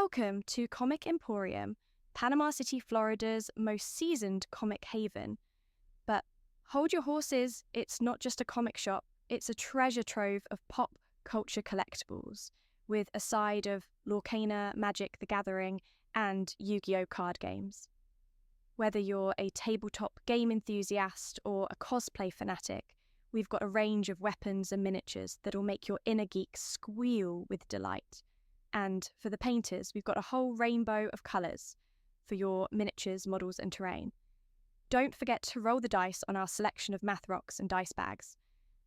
Welcome to Comic Emporium, Panama City, Florida's most seasoned comic haven. But hold your horses, it's not just a comic shop, it's a treasure trove of pop culture collectibles, with a side of Lorcana, Magic the Gathering, and Yu-Gi-Oh! Card games. Whether you're a tabletop game enthusiast or a cosplay fanatic, we've got a range of weapons and miniatures that'll make your inner geek squeal with delight. And for the painters, we've got a whole rainbow of colours for your miniatures, models and terrain. Don't forget to roll the dice on our selection of math rocks and dice bags.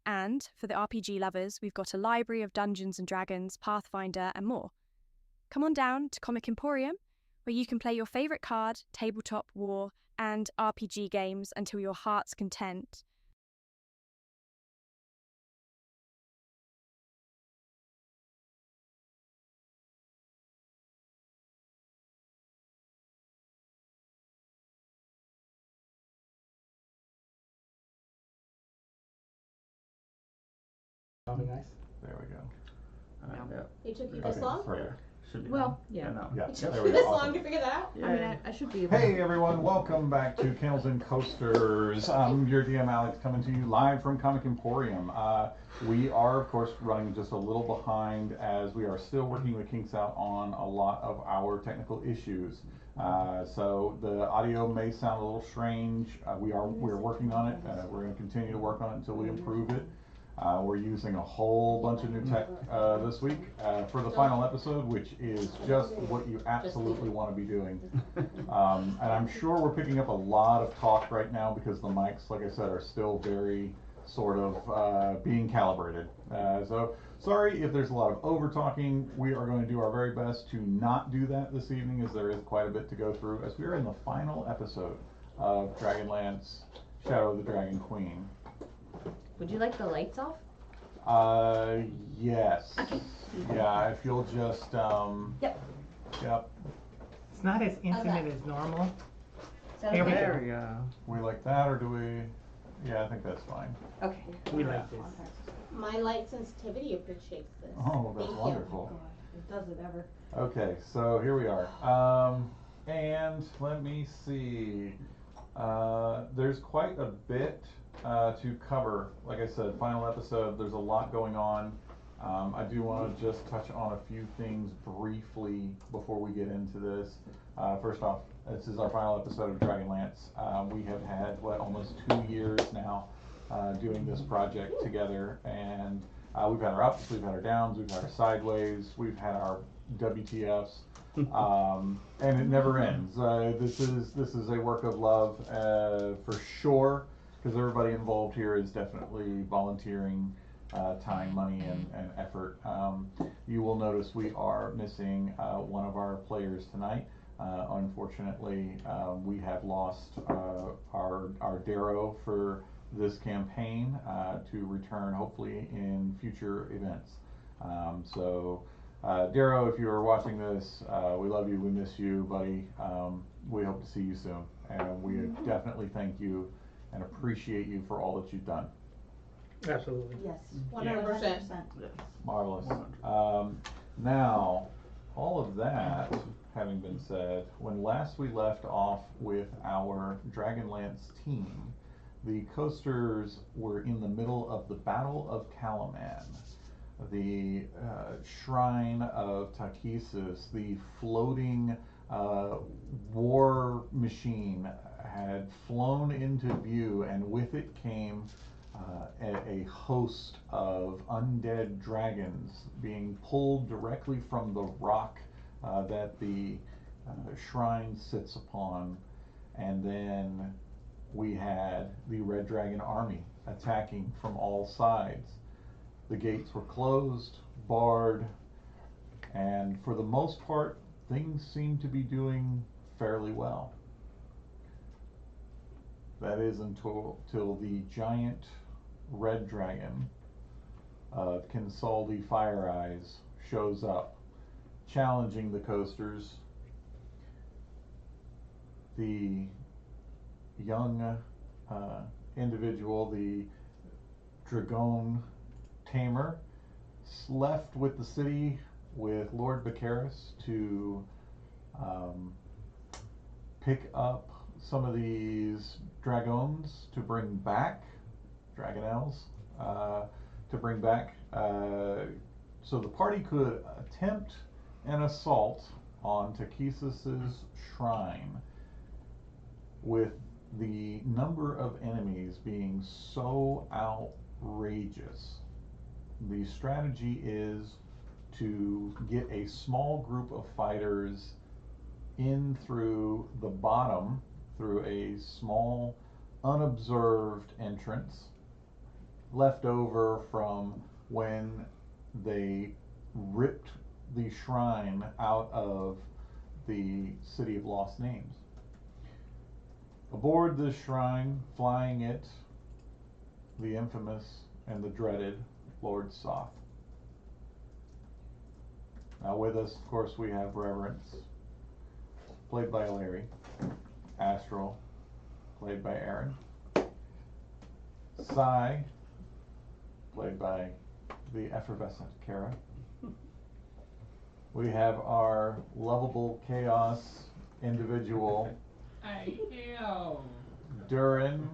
And for the RPG lovers, we've got a library of Dungeons & Dragons, Pathfinder and more. Come on down to Comic Emporium, where you can play your favourite card, tabletop, war and RPG games until your heart's content. That'll be nice. There we go. Yeah. It took you this long? Perfect. Should be. Well, yeah. No. Yeah, It took there you we this go. long Awesome. to figure that out? I mean, I should be able Hey everyone, welcome back to Kennels and Coasters. I'm your DM Alex, coming to you live from Comic Emporium. We are of course running just a little behind as we are still working the kinks out on a lot of our technical issues. So the audio may sound a little strange. We're working on it. We're going to continue to work on it until we improve it. We're using a whole bunch of new tech this week for the final episode, which is just what you absolutely want to be doing. And I'm sure we're picking up a lot of talk right now because the mics, like I said, are still very sort of being calibrated. So sorry if there's a lot of over talking. We are going to do our very best to not do that this evening, as there is quite a bit to go through, as we are in the final episode of Dragonlance, Shadow of the Dragon Queen. Would you like the lights off? Yes. Okay. Yeah, if you'll just, Yep. Yep. It's not as intimate as normal. So Here we okay. go. Yeah. We like that, or do we? Yeah, I think that's fine. Okay. We like this. My light sensitivity appreciates this. Oh, that's Thank you. wonderful. It does it ever. Okay, so here we are. And let me see. There's quite a bit to cover. Like I said, final episode, there's a lot going on. I do want to just touch on a few things briefly before we get into this. First off, this is our final episode of Dragonlance. We have had, almost 2 years now doing this project together, and we've had our ups, we've had our downs, we've had our sideways, we've had our WTFs, and it never ends. This is a work of love for sure, because everybody involved here is definitely volunteering time, money, and effort. You will notice we are missing one of our players tonight. Unfortunately, we have lost our Darrow for this campaign to return hopefully in future events. So Darrow, if you are watching this, we love you, we miss you, buddy. We hope to see you soon, and we definitely thank you and appreciate you for all that you've done. Absolutely. Yes. 100%. Marvelous. Now, all of that having been said, when last we left off with our Dragonlance team, the coasters were in the middle of the Battle of Kalaman, the shrine of Takesis, the floating war machine had flown into view, and with it came a host of undead dragons being pulled directly from the rock that the shrine sits upon. And then we had the Red Dragon army attacking from all sides. The gates were closed, barred, and for the most part, things seemed to be doing fairly well. That is until the giant red dragon of Kinsoldi Fire Eyes shows up, challenging the coasters. The young individual, the Dragon Tamer, left with the city with Lord Vicaris to pick up some of these dragons to bring back, dragonels, to bring back, so the party could attempt an assault on Takisis's shrine, with the number of enemies being so outrageous. The strategy is to get a small group of fighters in through the bottom, through a small unobserved entrance left over from when they ripped the shrine out of the City of Lost Names. Aboard this shrine, flying it, the infamous and the dreaded Lord Soth. Now with us, of course, we have Reverence, played by Larry, Astral, played by Aaron, Sai, played by the effervescent Kara. We have our lovable chaos individual, I am. Durin,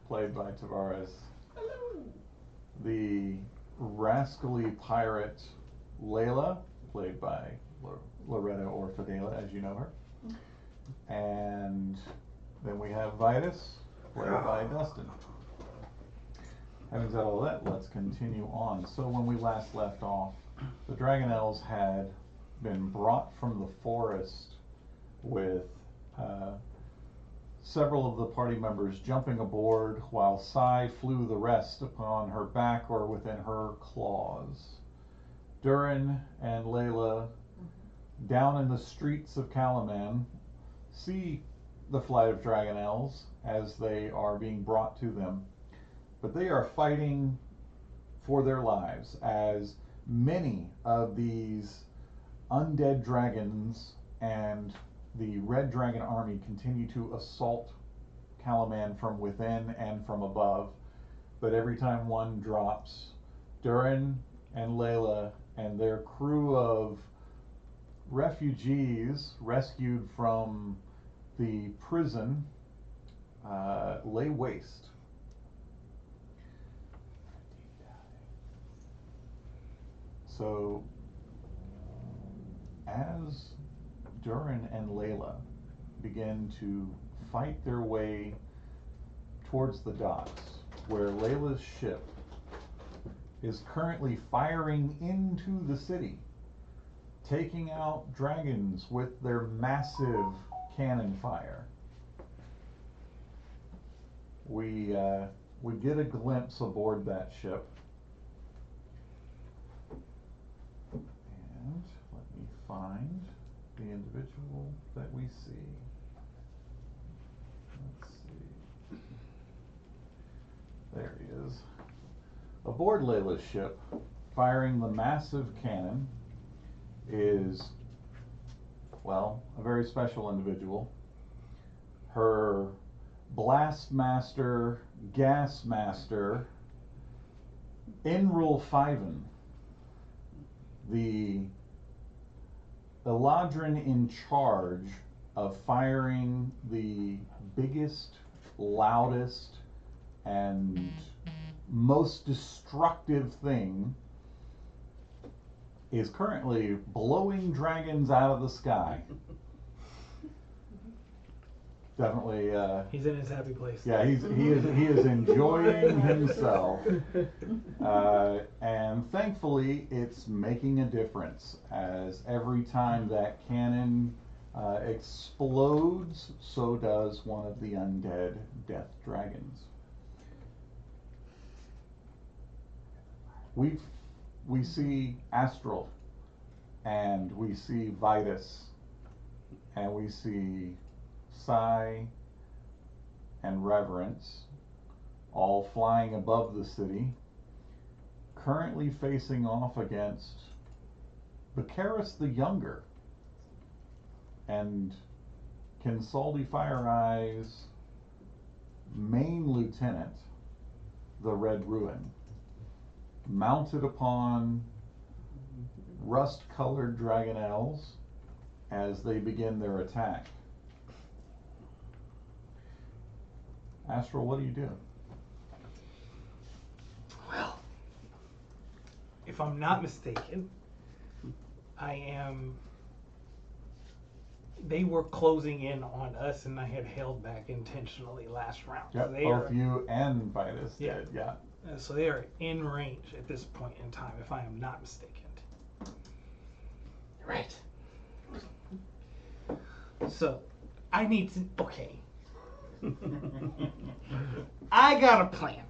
played by Tavares. Hello. The rascally pirate, Layla, played by Loretta or Fidela, as you know her. And then we have Vitus, played by Dustin. Having said all that, let's continue on. So when we last left off, the Dragonels had been brought from the forest with several of the party members jumping aboard while Sai flew the rest upon her back or within her claws. Durin and Layla, down in the streets of Kalaman, see the flight of Dragonels as they are being brought to them. But they are fighting for their lives as many of these undead dragons and the Red Dragon army continue to assault Kalaman from within and from above. But every time one drops, Durin and Layla and their crew of refugees rescued from the prison lay waste. So as Durin and Layla begin to fight their way towards the docks, where Layla's ship is currently firing into the city, taking out dragons with their massive cannon fire. We get a glimpse aboard that ship. And let me find the individual that we see. Let's see. There he is. Aboard Layla's ship, firing the massive cannon, is, well, a very special individual. Her blast master, gas master, Enril Fiven, the Eladrin in charge of firing the biggest, loudest, and most destructive thing, is currently blowing dragons out of the sky. Definitely. He's in his happy place. Yeah, he is enjoying himself, and thankfully it's making a difference. As every time that cannon explodes, so does one of the undead death dragons. We see Astral, and we see Vitus, and we see Sai and Reverence, all flying above the city, currently facing off against Vicaris the Younger and Kinsaldi Fire Eye's main lieutenant, the Red Ruin, mounted upon rust-colored dragonelles as they begin their attack. Astral, what do you do? Well, if I'm not mistaken, they were closing in on us, and I had held back intentionally last round. Yep, So they both are, you and Vitus Yeah. did, yeah. so they are in range at this point in time, if I am not mistaken. Right. So, I need to. Okay. I got a plan.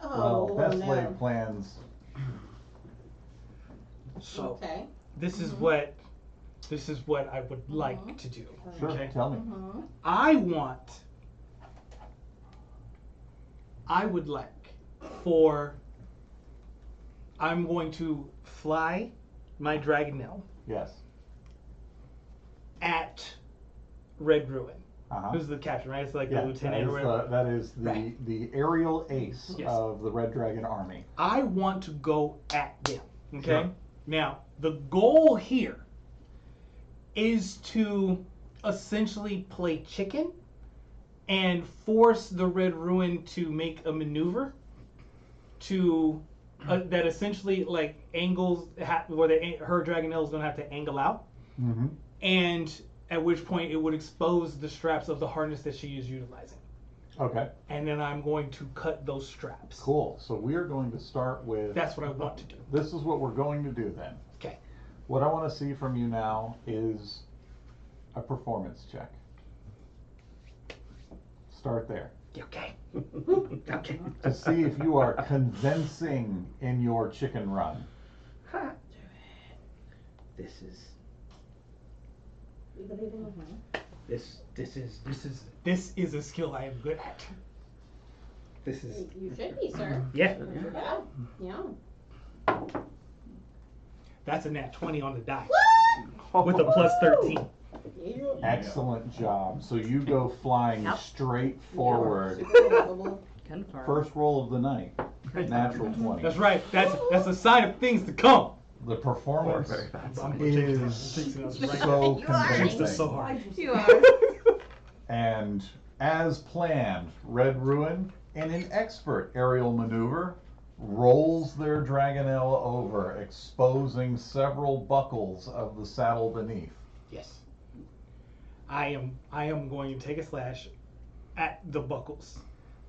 Oh, Well, best no. laid plans. So Okay. this is what I would like to do. Sure, Okay. tell me. Mm-hmm. I would like I'm going to fly my Dragonelle Yes. at Red Ruin. Uh-huh. Who's the captain, right? It's like Yeah, the lieutenant or whatever. that is Right. the aerial ace Yes. of the Red Dragon Army. I want to go at them. Okay? Sure. Now, the goal here is to essentially play chicken and force the Red Ruin to make a maneuver to that essentially like angles where her Dragonelle is going to have to angle out, Mm-hmm. and at which point it would expose the straps of the harness that she is utilizing. Okay, And then I'm going to cut those straps. cool. So we are going to start with... That's what I want to do. This is what we're going to do then. Okay. What I want to see from you now is a performance check. Start there. Okay. Okay. To see if you are convincing in your chicken run. This is We believe in you. this is a skill I am good at. This is You should be, sir. yeah. Yeah. That's a nat 20 on the die What? with a plus 13. Yeah. Excellent job. So you go flying Yep. straight forward. Super lovable. Confirm. First roll of the night. Natural 20. That's right. That's a sign of things to come. The performance I'm is jinxing us right now. so You are. Jinxed us so convincing. hard. You are. And as planned, Red Ruin, in an expert aerial maneuver, rolls their Dragonelle over, exposing several buckles of the saddle beneath. Yes. I am going to take a slash at the buckles.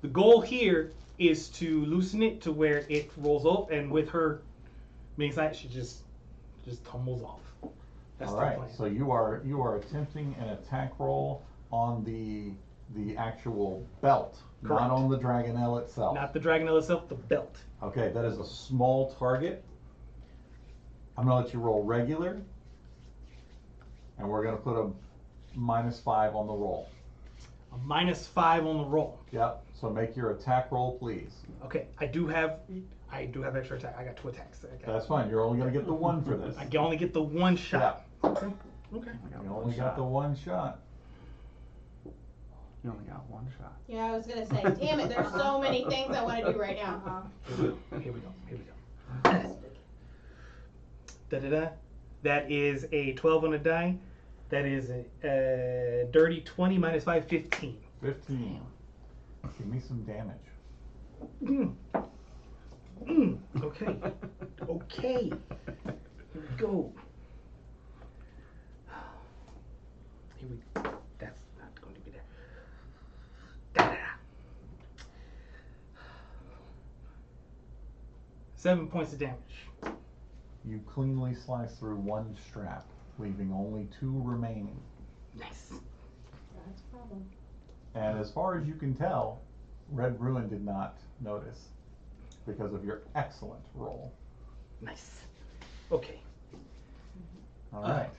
The goal here is to loosen it to where it rolls up, and with her being side, she just tumbles off. That's All the right, plan. so you are attempting an attack roll on the actual belt, Correct. not on the Dragonelle itself. Not the Dragonelle itself, the belt. Okay, that is a small target. I'm gonna let you roll regular, and we're gonna put a -5 on the roll. A -5 on the roll. Yep. So make your attack roll, please. Okay, I do have extra attack. I got 2 attacks. That's fine. You're only gonna get the one for this. I can only get the one shot. Okay. You only got the one shot. You only got one shot. Yeah, I was gonna say, damn it, there's so many things I wanna do right now. Here we go. Da-da-da. That is a 12 on a die. That is a dirty 20 -5, 15. 15. Give me some damage. Okay. Okay. Here we go. Here we go. That's not going to be there. Da-da-da. 7 points of damage. You cleanly slice through one strap, leaving only 2 remaining. Nice. That's a problem. And as far as you can tell, Red Ruin did not notice because of your excellent roll. Nice. Okay. All right.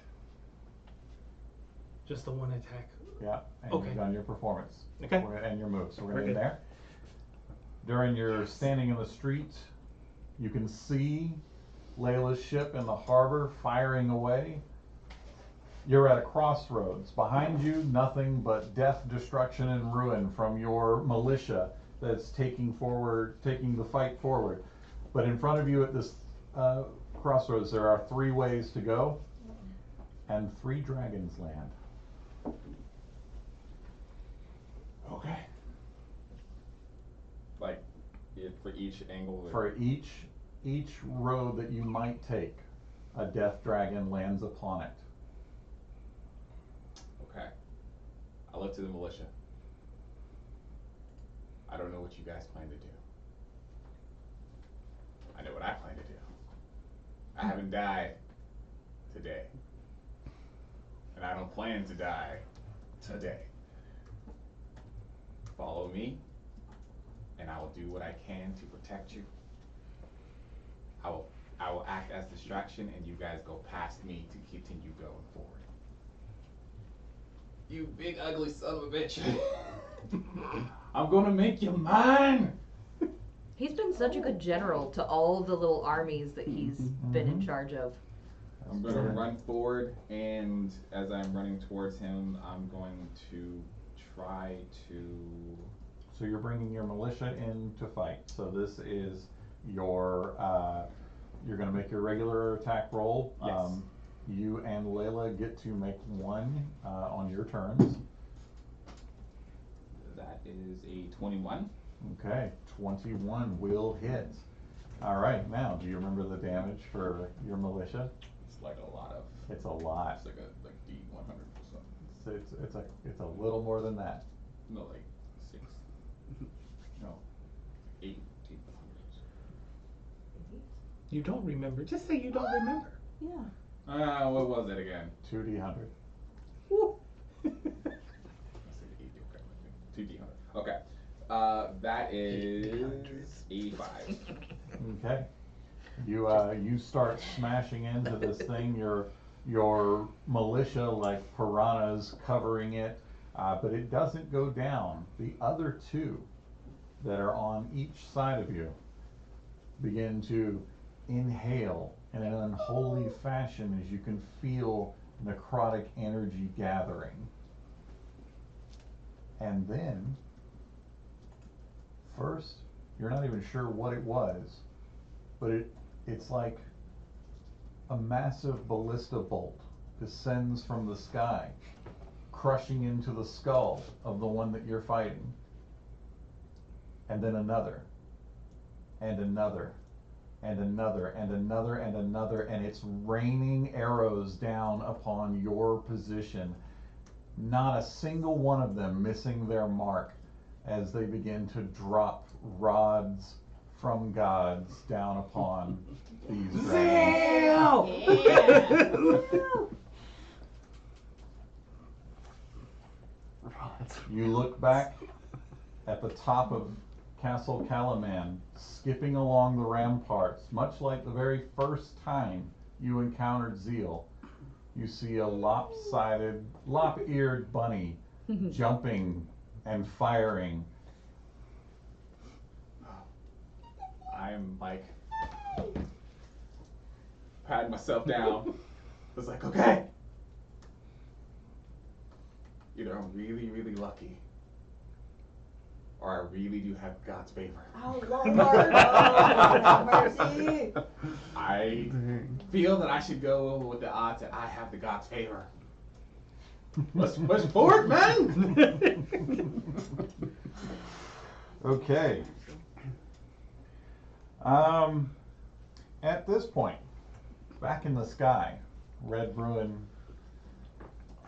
Just the one attack. Yeah. And Okay. you've done your performance. Okay. And your moves. So we're Very in good. there. During your standing in the street, you can see Layla's ship in the harbor firing away. You're at a crossroads. Behind you, nothing but death, destruction, and ruin from your militia that's taking the fight forward. But in front of you at this crossroads. There are 3 ways to go, and 3 dragons land. Okay. Like, for each angle. For each road that you might take, a death dragon lands upon it. Okay. I look to the militia. I don't know what you guys plan to do. I know what I plan to do. I haven't died today. And I don't plan to die today. Follow me, and I will do what I can to protect you. I will act as distraction, and you guys go past me to continue going forward. You big ugly son of a bitch. I'm gonna make you mine. He's been such a good general to all the little armies that he's been in charge of. I'm gonna run forward, and as I'm running towards him, I'm going to try to. So you're bringing your militia in to fight. So this is your, you're gonna make your regular attack roll. Yes. You and Layla get to make 1 on your turns. That is a 21. Okay, 21 will hit. All right, now, do you remember the damage for your militia? It's like a lot of. It's a lot. It's like D100 or something. It's a little more than that. No, like 6. No, 8 D100s. You don't remember. Just say you don't remember. Yeah. What was it again? 2d100. Woo. I said 8 okay. 2D100. Okay. That is 85. Okay. You start smashing into this thing. Your militia, like piranhas, covering it, but it doesn't go down. The other 2 that are on each side of you begin to inhale in an unholy fashion as you can feel necrotic energy gathering. And then, first, you're not even sure what it was, but it's like a massive ballista bolt descends from the sky, crushing into the skull of the one that you're fighting. And then another, and another, and another, and another, and another, and it's raining arrows down upon your position. Not a single one of them missing their mark as they begin to drop rods from gods down upon these dragons. You look back at the top of Castle Calaman, skipping along the ramparts, much like the very first time you encountered Zeal. You see a lop-eared bunny jumping and firing. I'm like patting myself down. It's like, okay. Either I'm really, really lucky, or I really do have God's favor. Oh, Lord, oh, mercy. I feel that I should go with the odds that I have the God's favor. Let's push forward, man! Okay. At this point, back in the sky, Red Bruin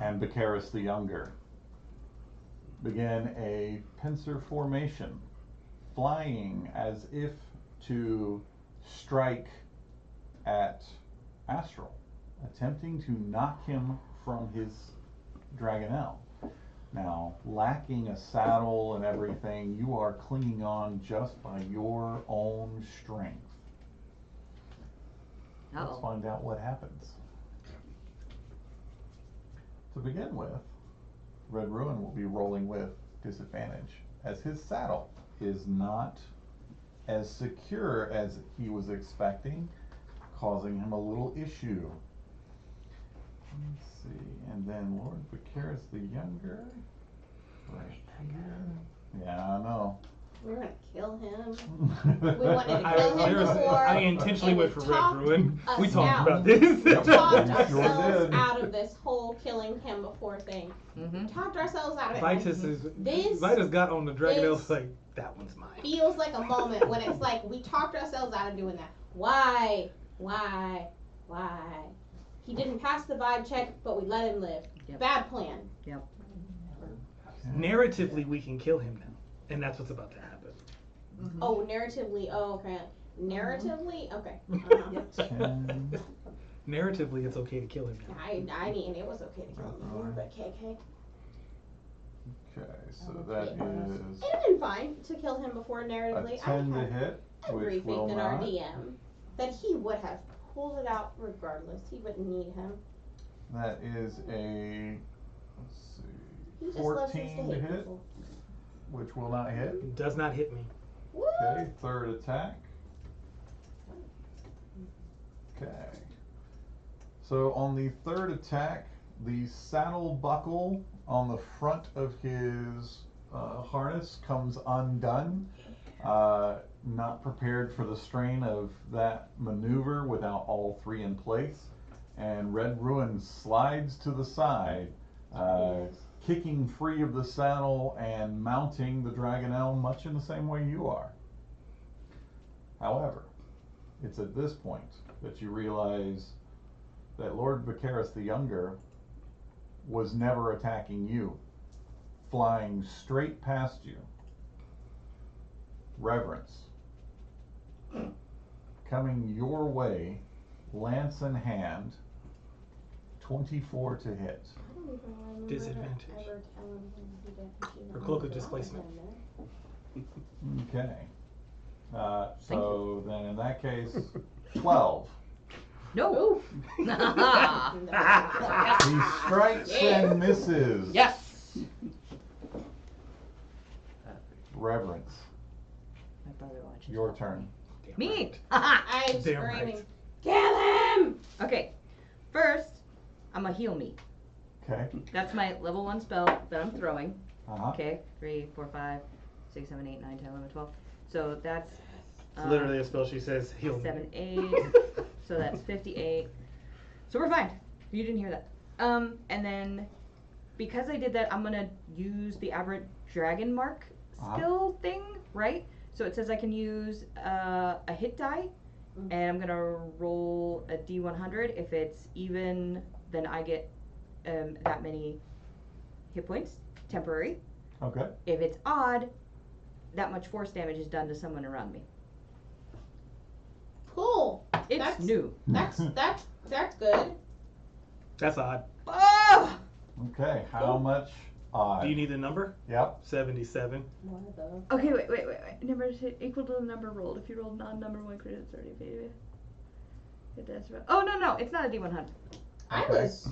and Bacaris the Younger begin a pincer formation, flying as if to strike at Astral, attempting to knock him from his Dragonelle. Now, lacking a saddle and everything, you are clinging on just by your own strength. Let's find out what happens. To begin with, Red Ruin will be rolling with disadvantage, as his saddle is not as secure as he was expecting, causing him a little issue. Let's see, and then Lord Bacaris the Younger, right here. Yeah, I know. We were gonna kill him. We wanted to kill him Seriously, before. I intentionally and went for we Red talked Ruin. We us talked out. about this. Yep. Talked You sure ourselves did. out of this whole killing him before thing. Mm-hmm. Talked ourselves out of it. Vitus is. This Vitus got on the Dragon is- Elf like, that one's mine. Feels like a moment when it's like we talked ourselves out of doing that. Why? He didn't pass the vibe check, but we let him live. Yep. Bad plan. Narratively, we can kill him now. And that's what's about to happen. Oh, narratively. Oh, okay. Narratively. Okay. Ten. Narratively, it's okay to kill him now. I mean, it was okay to kill him before, but KK. Okay, so that is It'd have been fine to kill him before narratively. a 10 to hit, Every which faith will in our not. DM that he would have pulled it out regardless. He wouldn't need him. That is a, let's He see, just loves us to 14 to hate hit, people. which will not hit. Does not hit me. Woo! Okay, third attack. Okay. So on the third attack, the saddle buckle on the front of his harness comes undone. Not prepared for the strain of that maneuver without all three in place. And Red Ruin slides to the side, kicking free of the saddle and mounting the Dragon Elm much in the same way you are. However, it's at this point that you realize that Lord Vicaris the Younger was never attacking you, flying straight past you. Reverence. Coming your way, lance in hand, 24 to hit. I don't even remember Disadvantage. ever telling him he didn't. Or cloak of displacement. Okay. So then in that case, 12. No. He strikes and misses. Yes. Reverence. My brother watches. Your turn. Damn Me. right. I'm Damn screaming. right. Kill him! Okay. First, I'm gonna heal me. Okay. That's my level 1 spell that I'm throwing. Okay. 3, 4, 5, 6, 7, 8, 9, 10, 11, 12. So that's It's literally a spell she says, heal me. 7, 8. So that's 58. So we're fine. You didn't hear that. And then because I did that, I'm gonna use the aberrant dragon mark skill thing, right? So it says I can use a hit die, and I'm gonna roll a d100. If it's even, then I get that many hit points, temporary. Okay. If it's odd, that much force damage is done to someone around me. Cool. It's That's- new. That's good. That's odd. Oh! Okay. How much odd? Do you need the number? Yep. 77. What the? Okay, wait. Number is equal to the number rolled. If you rolled non-number 1 crit, it's 30 baby. It does. Oh no, it's not a d100. I Okay. was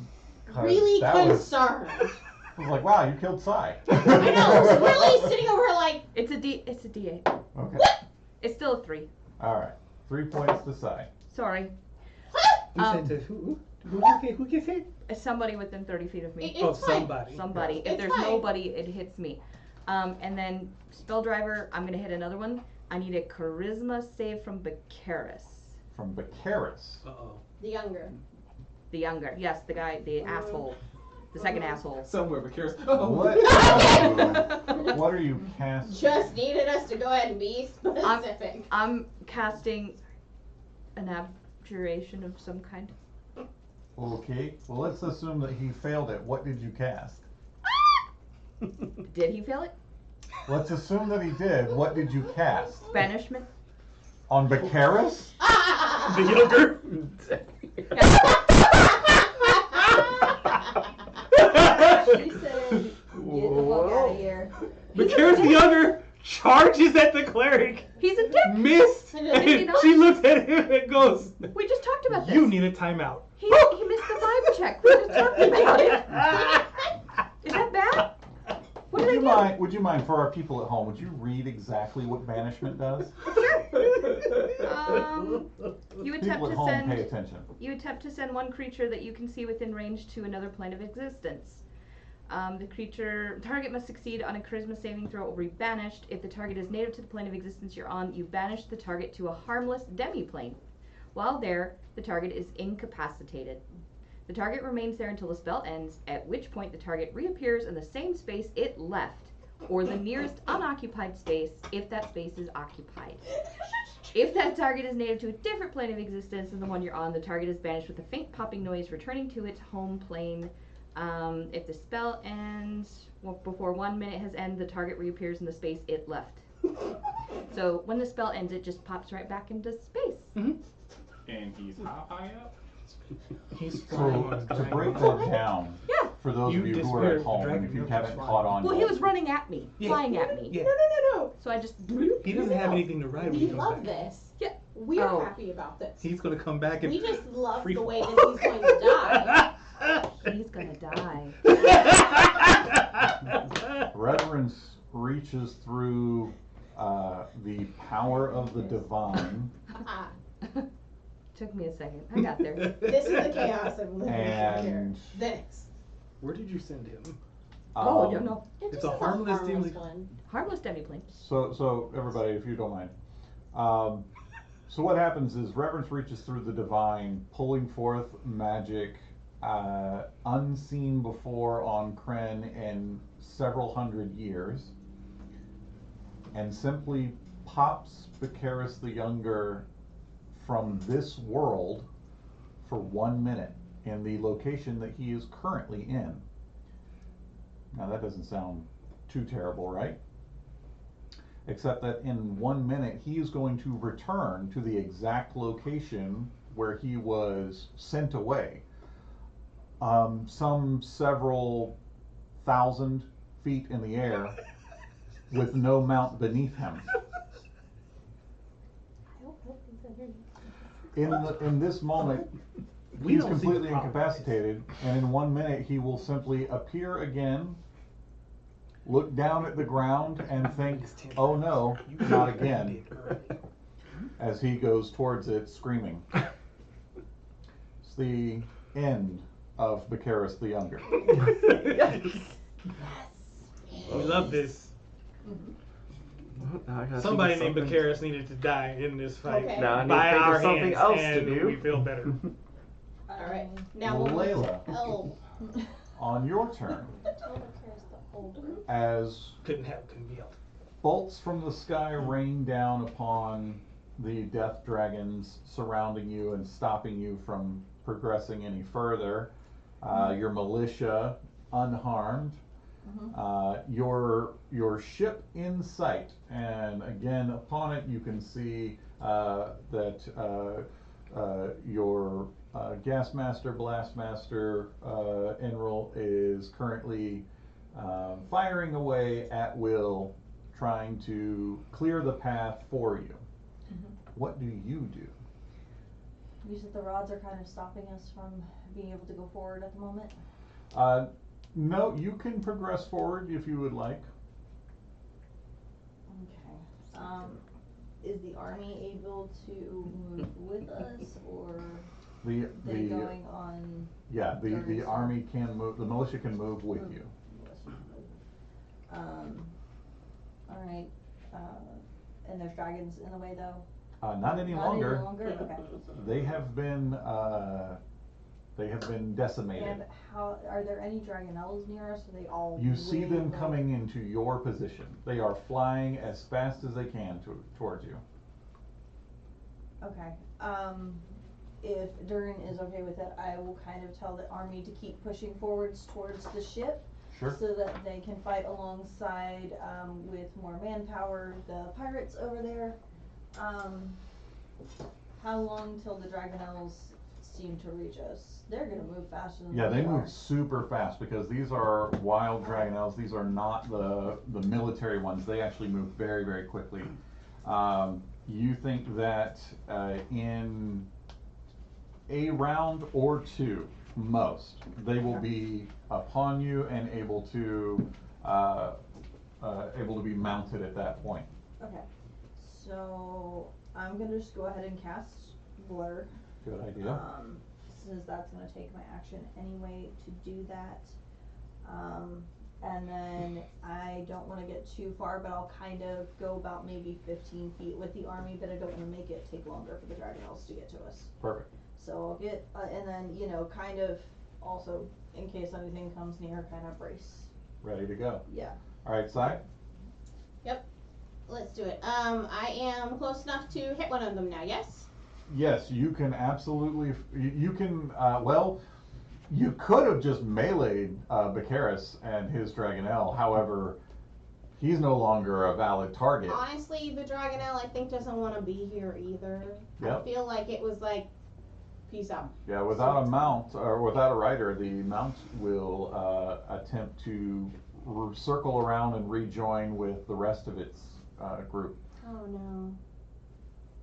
'Cause really that was- concerned. I was like, wow, you killed Sai. I know. I was really sitting over here like. It's a d8. Okay. It's still a 3. All right. 3 points to Sai. Sorry. Who Um, said who? Who gets hit? It's somebody within 30 feet of me. Oh, It's fine. somebody. Somebody. If It's there's fine. nobody, it hits me. And then spell driver, I'm gonna hit another one. I need a charisma save from Vicaris. From Vicaris. Uh-oh. The younger. The younger. Yes, the guy, the asshole. The second asshole. Somewhere, but curious. What are you casting? Just needed us to go ahead and be specific. I'm casting an abjuration of some kind. Okay. Well, let's assume that he failed it. What did you cast? Did he fail it? Let's assume that he did. What did you cast? Banishment? On Vicaris? The younger? She said, "Get the fuck out of here." Vicaris the younger charges at the cleric. He's a dick! Missed. Did he And not? she looks at him and goes, We just talked about this. you need a timeout. He missed the vibe check. We just talked about it. Is that bad? What did I do? Would you mind, for our people at home, would you read exactly what banishment does? You attempt People at to home, send pay attention. You attempt to send one creature that you can see within range to another plane of existence. The target must succeed on a charisma saving throw or be banished. If the target is native to the plane of existence you're on, you banish the target to a harmless demi-plane. While there, the target is incapacitated. The target remains there until the spell ends, at which point the target reappears in the same space it left, or the nearest unoccupied space if that space is occupied. If that target is native to a different plane of existence than the one you're on, the target is banished with a faint popping noise, returning to its home plane. If the spell ends before 1 minute has ended, the target reappears in the space it left. So when the spell ends, it just pops right back into space. Mm-hmm. And he's how high up? He's flying on So a to break dragon. that down, Yeah. for those You of you who disappeared are at with the home, dragon, if you you're haven't just caught flying. on Well, yet, he was running at me, Yeah. flying at me. Yeah. No. So I just. He doesn't have anything to ride when We he comes love back. this. Yeah. We're Oh. happy about this. He's gonna come back and We just love free the way fall. that he's going to die. He's gonna die. reverence reaches through the power of the divine Took me a second. I got there. This is the chaos of living right here. and This. Where did you send him? Oh, no. It's just a harmless dealing- one. Harmless demi-plane. So everybody, if you don't mind. So what happens is reverence reaches through the divine, pulling forth magic unseen before on Kren in several hundred years, and simply pops Vicaris the Younger from this world for 1 minute in the location that he is currently in. Now that doesn't sound too terrible, right? Except that in 1 minute he is going to return to the exact location where he was sent away. Some several thousand feet in the air with no mount beneath him. In this moment, We he's don't see the completely problem. incapacitated, and in 1 minute he will simply appear again, look down at the ground, and think, "Oh no, not again," as he goes towards it, screaming. It's the end of Vicaris the Younger. We love this. Well, now I gotta Somebody think named of Vicaris needed to die in this fight. Okay. Now I need By to think our of something hands, else and to do. we feel better. Alright. Now we'll Layla, Oh. on your turn, as Couldn't be helped. bolts from the sky rain down upon the death dragons surrounding you and stopping you from progressing any further. Your militia unharmed. Your ship in sight, and again upon it you can see that your Gasmaster, Blastmaster, Enril is currently firing away at will, trying to clear the path for you. What do you do? You said the rods are kind of stopping us from being able to go forward at the moment. No, you can progress forward if you would like. Okay. Is the army able to move with us, or The they going on? yeah, the Guards. army can move. The militia can move with you. All right. And there's dragons in the way though. Not any longer. Any longer. Okay. They have been decimated. And how are there any dragonellas near us? Are they all? You see way them low? coming into your position. They are flying as fast as they can towards you. Okay. If Durin is okay with it, I will kind of tell the army to keep pushing forwards towards the ship. Sure. So that they can fight alongside, with more manpower, the pirates over there. How long till the dragonellas seem to reach us? They're gonna move faster than Yeah, we they are. move super fast because these are wild dragonels. These are not the military ones. They actually move very, very quickly. You think that in a round or two, most, they will be upon you and able to be mounted at that point. Okay. So I'm gonna just go ahead and cast Blur. Good idea. Since that's gonna take my action anyway to do that. And then I don't want to get too far, but I'll kind of go about maybe 15 feet with the army, but I don't want to make it take longer for the Dragonels to get to us. Perfect. So I'll get, and then, you know, kind of also, in case anything comes near, kind of brace. Ready to go. Yeah. Alright, Si? Let's do it. I am close enough to hit one of them now, yes? Yes, you can absolutely, you can, well, you could have just meleeed Baccharis and his Dragonel, however, he's no longer a valid target. Honestly, the Dragonel I think doesn't want to be here either. Yep. I feel like it was like, peace out. Yeah, without a mount, or without a rider, the mount will attempt to circle around and rejoin with the rest of its group. Oh no.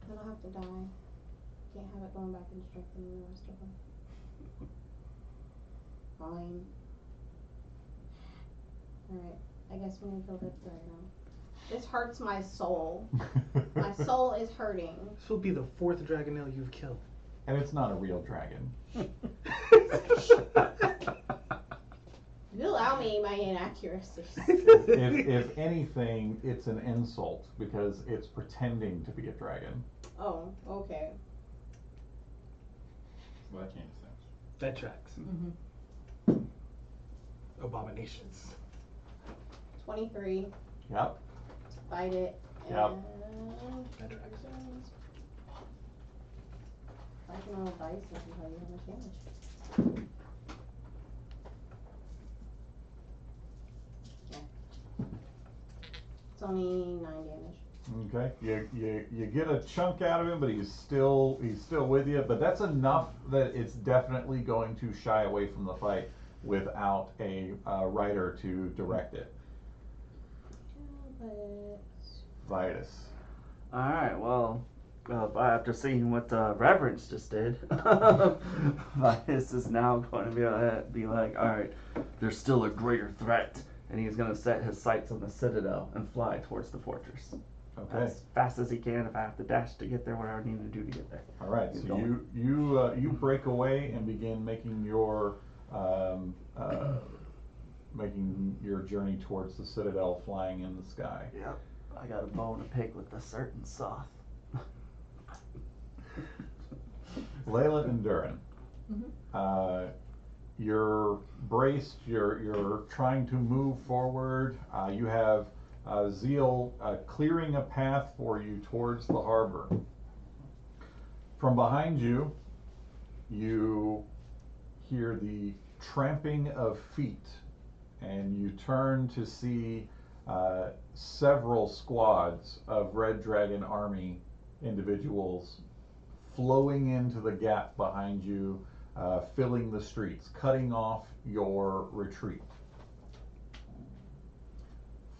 Then I'll have to die. Can't have it going back and strengthening the rest of them. Fine. Alright, I guess we're gonna kill this Dragonel. This hurts my soul. My soul is hurting. This will be the 4th Dragonel you've killed. And it's not a real dragon. You allow me my inaccuracies. If anything, it's an insult because it's pretending to be a dragon. Oh, okay. Well, that changes things. That tracks. Mm-hmm. Abominations. 23. Yep. Fight it. Yep. And That tracks. I can roll dice and see how you have much damage. Yeah. It's only 9 damage. Okay. You get a chunk out of him, but he's still with you. But that's enough that it's definitely going to shy away from the fight without a rider to direct it. Vitus. Alright, well, after seeing what Reverence just did, Vitus is now going to be like, alright, there's still a greater threat. And he's going to set his sights on the Citadel and fly towards the fortress. Okay. As fast as he can. If I have to dash to get there, whatever I need to do to get there. All right. He's So going. you break away and begin making your journey towards the Citadel, flying in the sky. Yep. I got a bone to pick with a certain Soth. Layla and Durin. Mm-hmm. You're braced. You're trying to move forward. You have Zeal clearing a path for you towards the harbor. From behind you, you hear the tramping of feet, and you turn to see several squads of Red Dragon Army individuals flowing into the gap behind you, filling the streets, cutting off your retreat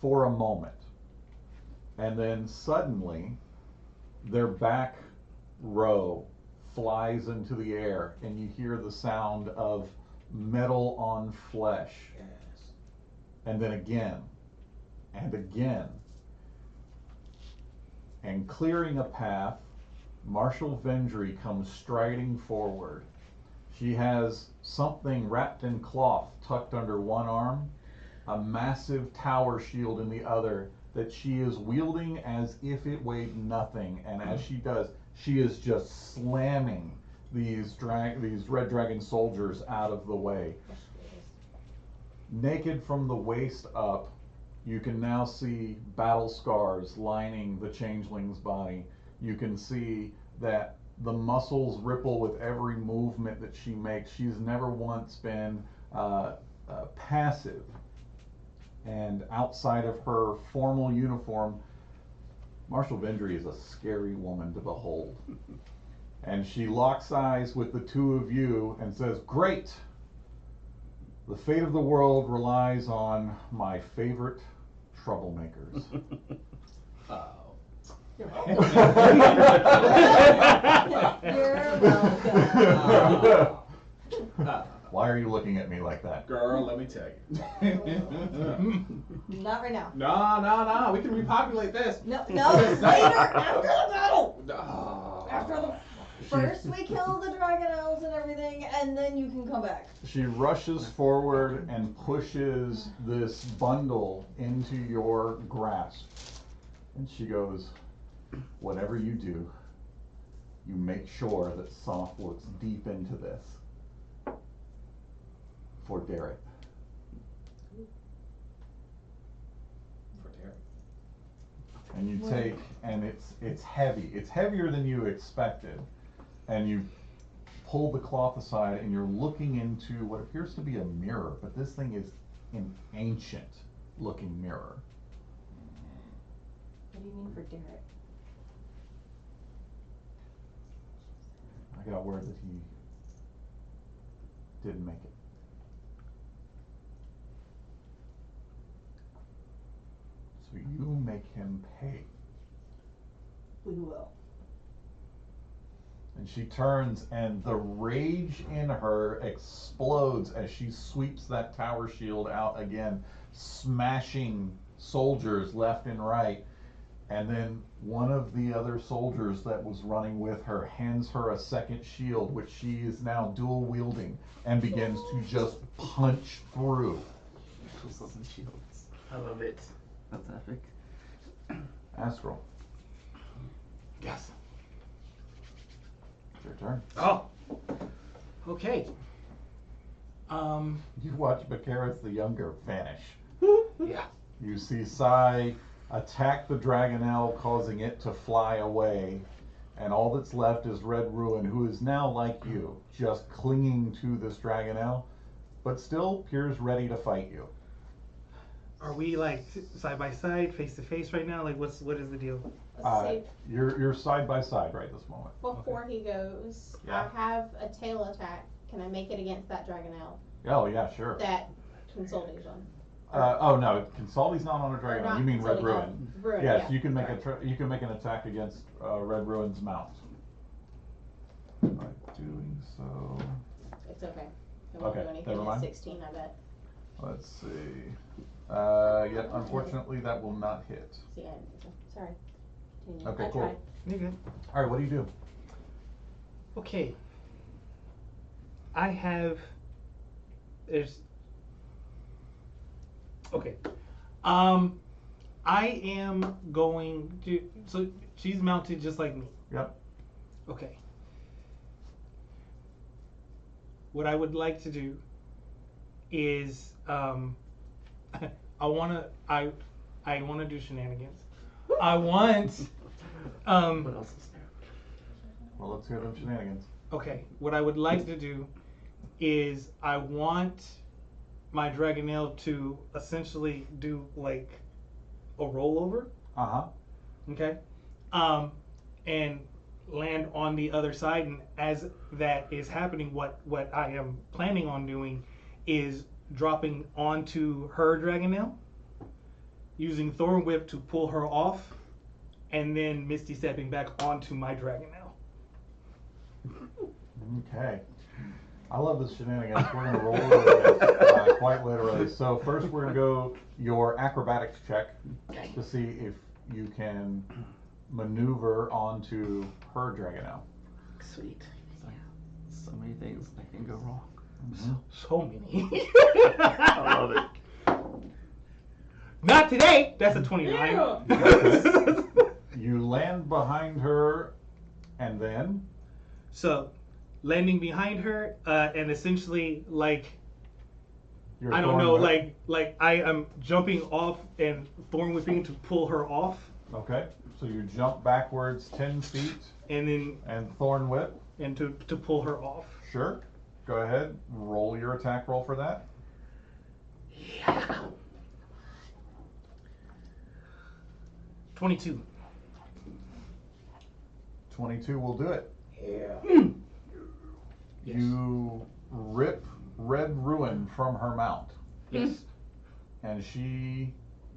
for a moment. And then suddenly their back row flies into the air, and you hear the sound of metal on flesh. Yes. And then again and again. And clearing a path, Marshal Vendry comes striding forward. She has something wrapped in cloth tucked under one arm, a massive tower shield in the other that she is wielding as if it weighed nothing. And as she does, she is just slamming these Red Dragon soldiers out of the way. Naked from the waist up, you can now see battle scars lining the changeling's body. You can see that the muscles ripple with every movement that she makes. She's never once been passive. And outside of her formal uniform, Marshal Vendry is a scary woman to behold. And she locks eyes with the two of you and says, "Great! The fate of the world relies on my favorite troublemakers." You're welcome. Why are you looking at me like that? Girl, let me tell you. Not right now. No. We can repopulate this. No, later, after the battle. No. After the First we kill the dragon elves and everything, and then you can come back. She rushes forward and pushes this bundle into your grasp. And she goes, whatever you do, you make sure that Soft looks deep into this. For Derek. For Derek. And you take, and it's heavy. It's heavier than you expected. And you pull the cloth aside and you're looking into what appears to be a mirror, but this thing is an ancient looking mirror. What do you mean for Derek? I got word that he didn't make it. So you make him pay. We will. And she turns and the rage in her explodes as she sweeps that tower shield out again, smashing soldiers left and right. And then one of the other soldiers that was running with her hands her a second shield, which she is now dual wielding, and begins to just punch through. Shields and shields. I love it. That's epic. Astral, Yes. it's your turn. Oh. Okay. You watch Bakaris the Younger vanish. Yeah. You see Sai attack the Dragonelle, causing it to fly away, and all that's left is Red Ruin, who is now like you, just clinging to this Dragonelle, but still appears ready to fight you. Are we like side by side, face to face right now? Like, what is the deal? Save You're side by side right this moment. before he goes. Yeah. I have a tail attack. Can I make it against that Dragonelle? Oh yeah, sure. That Consolti's on. Oh no, Consalti's not on a Dragonelle. not You mean Red Consolti, Ruin? Ruin, Yes, yeah. you can make Sorry. you can make an attack against Red Ruin's mount. By doing so, It's okay. It won't Okay, do anything never at mind. 16, I bet. let's see. Yep, unfortunately that will not hit. See, sorry. Continue. Okay, I cool. tried. You good? All right, what do you do? Okay. I have. There's. Okay. I am going to. So she's mounted just like me. Yep. Okay. What I would like to do is I wanna do shenanigans. I want What else is there? Well, let's hear them shenanigans. okay, what I would like to do is I want my Dragonelle to essentially do like a rollover, Uh-huh. okay? And land on the other side, and as that is happening, what I am planning on doing is dropping onto her Dragonelle, using Thorn Whip to pull her off, and then Misty stepping back onto my Dragonelle. Okay. I love this shenanigans. We're gonna roll over this, quite literally. So first we're gonna go your acrobatics check to see if you can maneuver onto her Dragonelle. Sweet. So many things that can go wrong. So many. I love it. Not today. That's a 29. Okay. You land behind her, and then So, landing behind her, and essentially like you're I don't Thorn know, Whip. like I am jumping off and Thorn Whipping to pull her off, Okay. So you jump backwards 10 feet and then and Thorn Whip. and to pull her off. Sure. Go ahead. Roll your attack roll for that. Yeah. 22. 22 will do it. Yeah. Yes. You rip Red Ruin from her mount, Yes. and she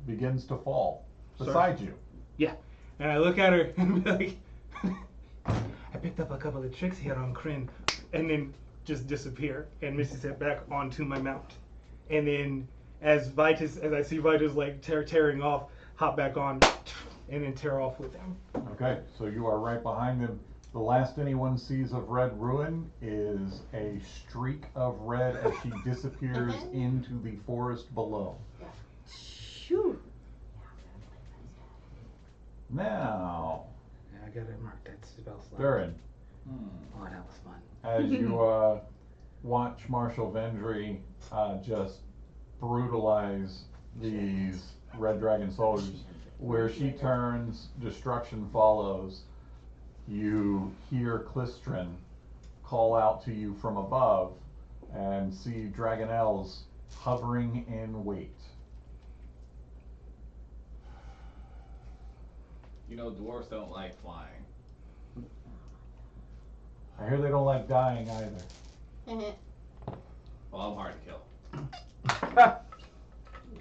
begins to fall Sorry. beside you. Yeah. And I look at her and be like, I picked up a couple of tricks here on Kryn, and then just disappear and Misty step back onto my mount. And then as I see Vitus like tearing off, hop back on and then tear off with him. Okay, so you are right behind him. The last anyone sees of Red Ruin is a streak of red as she disappears into the forest below. Shoo. Now, Yeah, I gotta mark that spell slot. Durin, Oh, that was fun. as you watch Marshal Vendry just brutalize these Red Dragon soldiers, where she turns, destruction follows. You hear Klistrin call out to you from above and see Dragonels hovering in wait. You know, dwarves don't like flying. I hear they don't like dying either. Well, I'm hard to kill.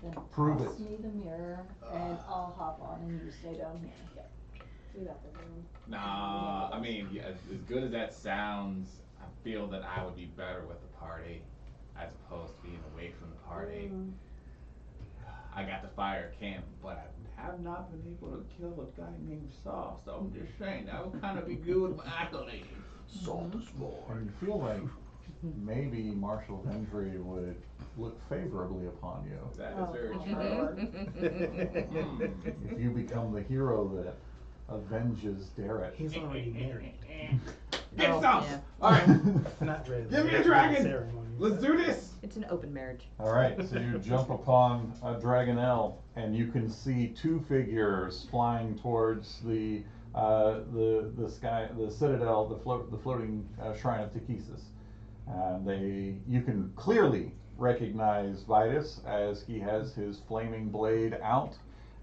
Then Prove pass it. me the mirror, and I'll hop on, and you stay down here. We got the room. Nah, I mean, yeah, as good as that sounds, I feel that I would be better with the party as opposed to being away from the party. I got the fire cannon, but I have not been able to kill a guy named Saw, so I'm just saying that would kind of be good with my accolades. Salt is more. And you feel like maybe Marshal Vendry would look favorably upon you That is very Oh, true. Lord. if you become the hero that avenges Derek. He's already married. Get Oh, some! yeah. Alright, Not ready. give me a dragon! Ceremony. Let's do this! It's an open marriage. All right, so you jump upon a Dragonel, and you can see two figures flying towards the sky, the citadel, the floating shrine of Takesis. You can clearly recognize Vitus as he has his flaming blade out,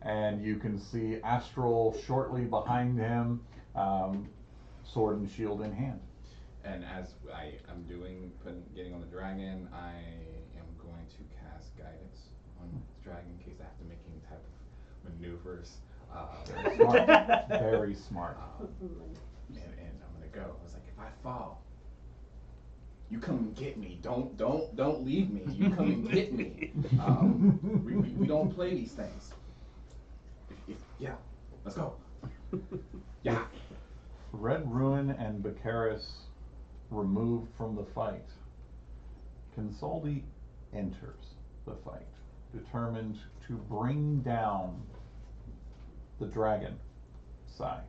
and you can see Astral shortly behind him, sword and shield in hand. And as I am getting on the dragon, I am going to cast guidance on the dragon in case I have to make any type of maneuvers. Smart, very smart. And I'm gonna go. I was like, if I fall, you come and get me. Don't leave me. You come and get me. We don't play these things. Yeah, let's go. Yeah. Red Ruin and Baccharis removed from the fight. Consoldi enters the fight, determined to bring down the dragon, Sai.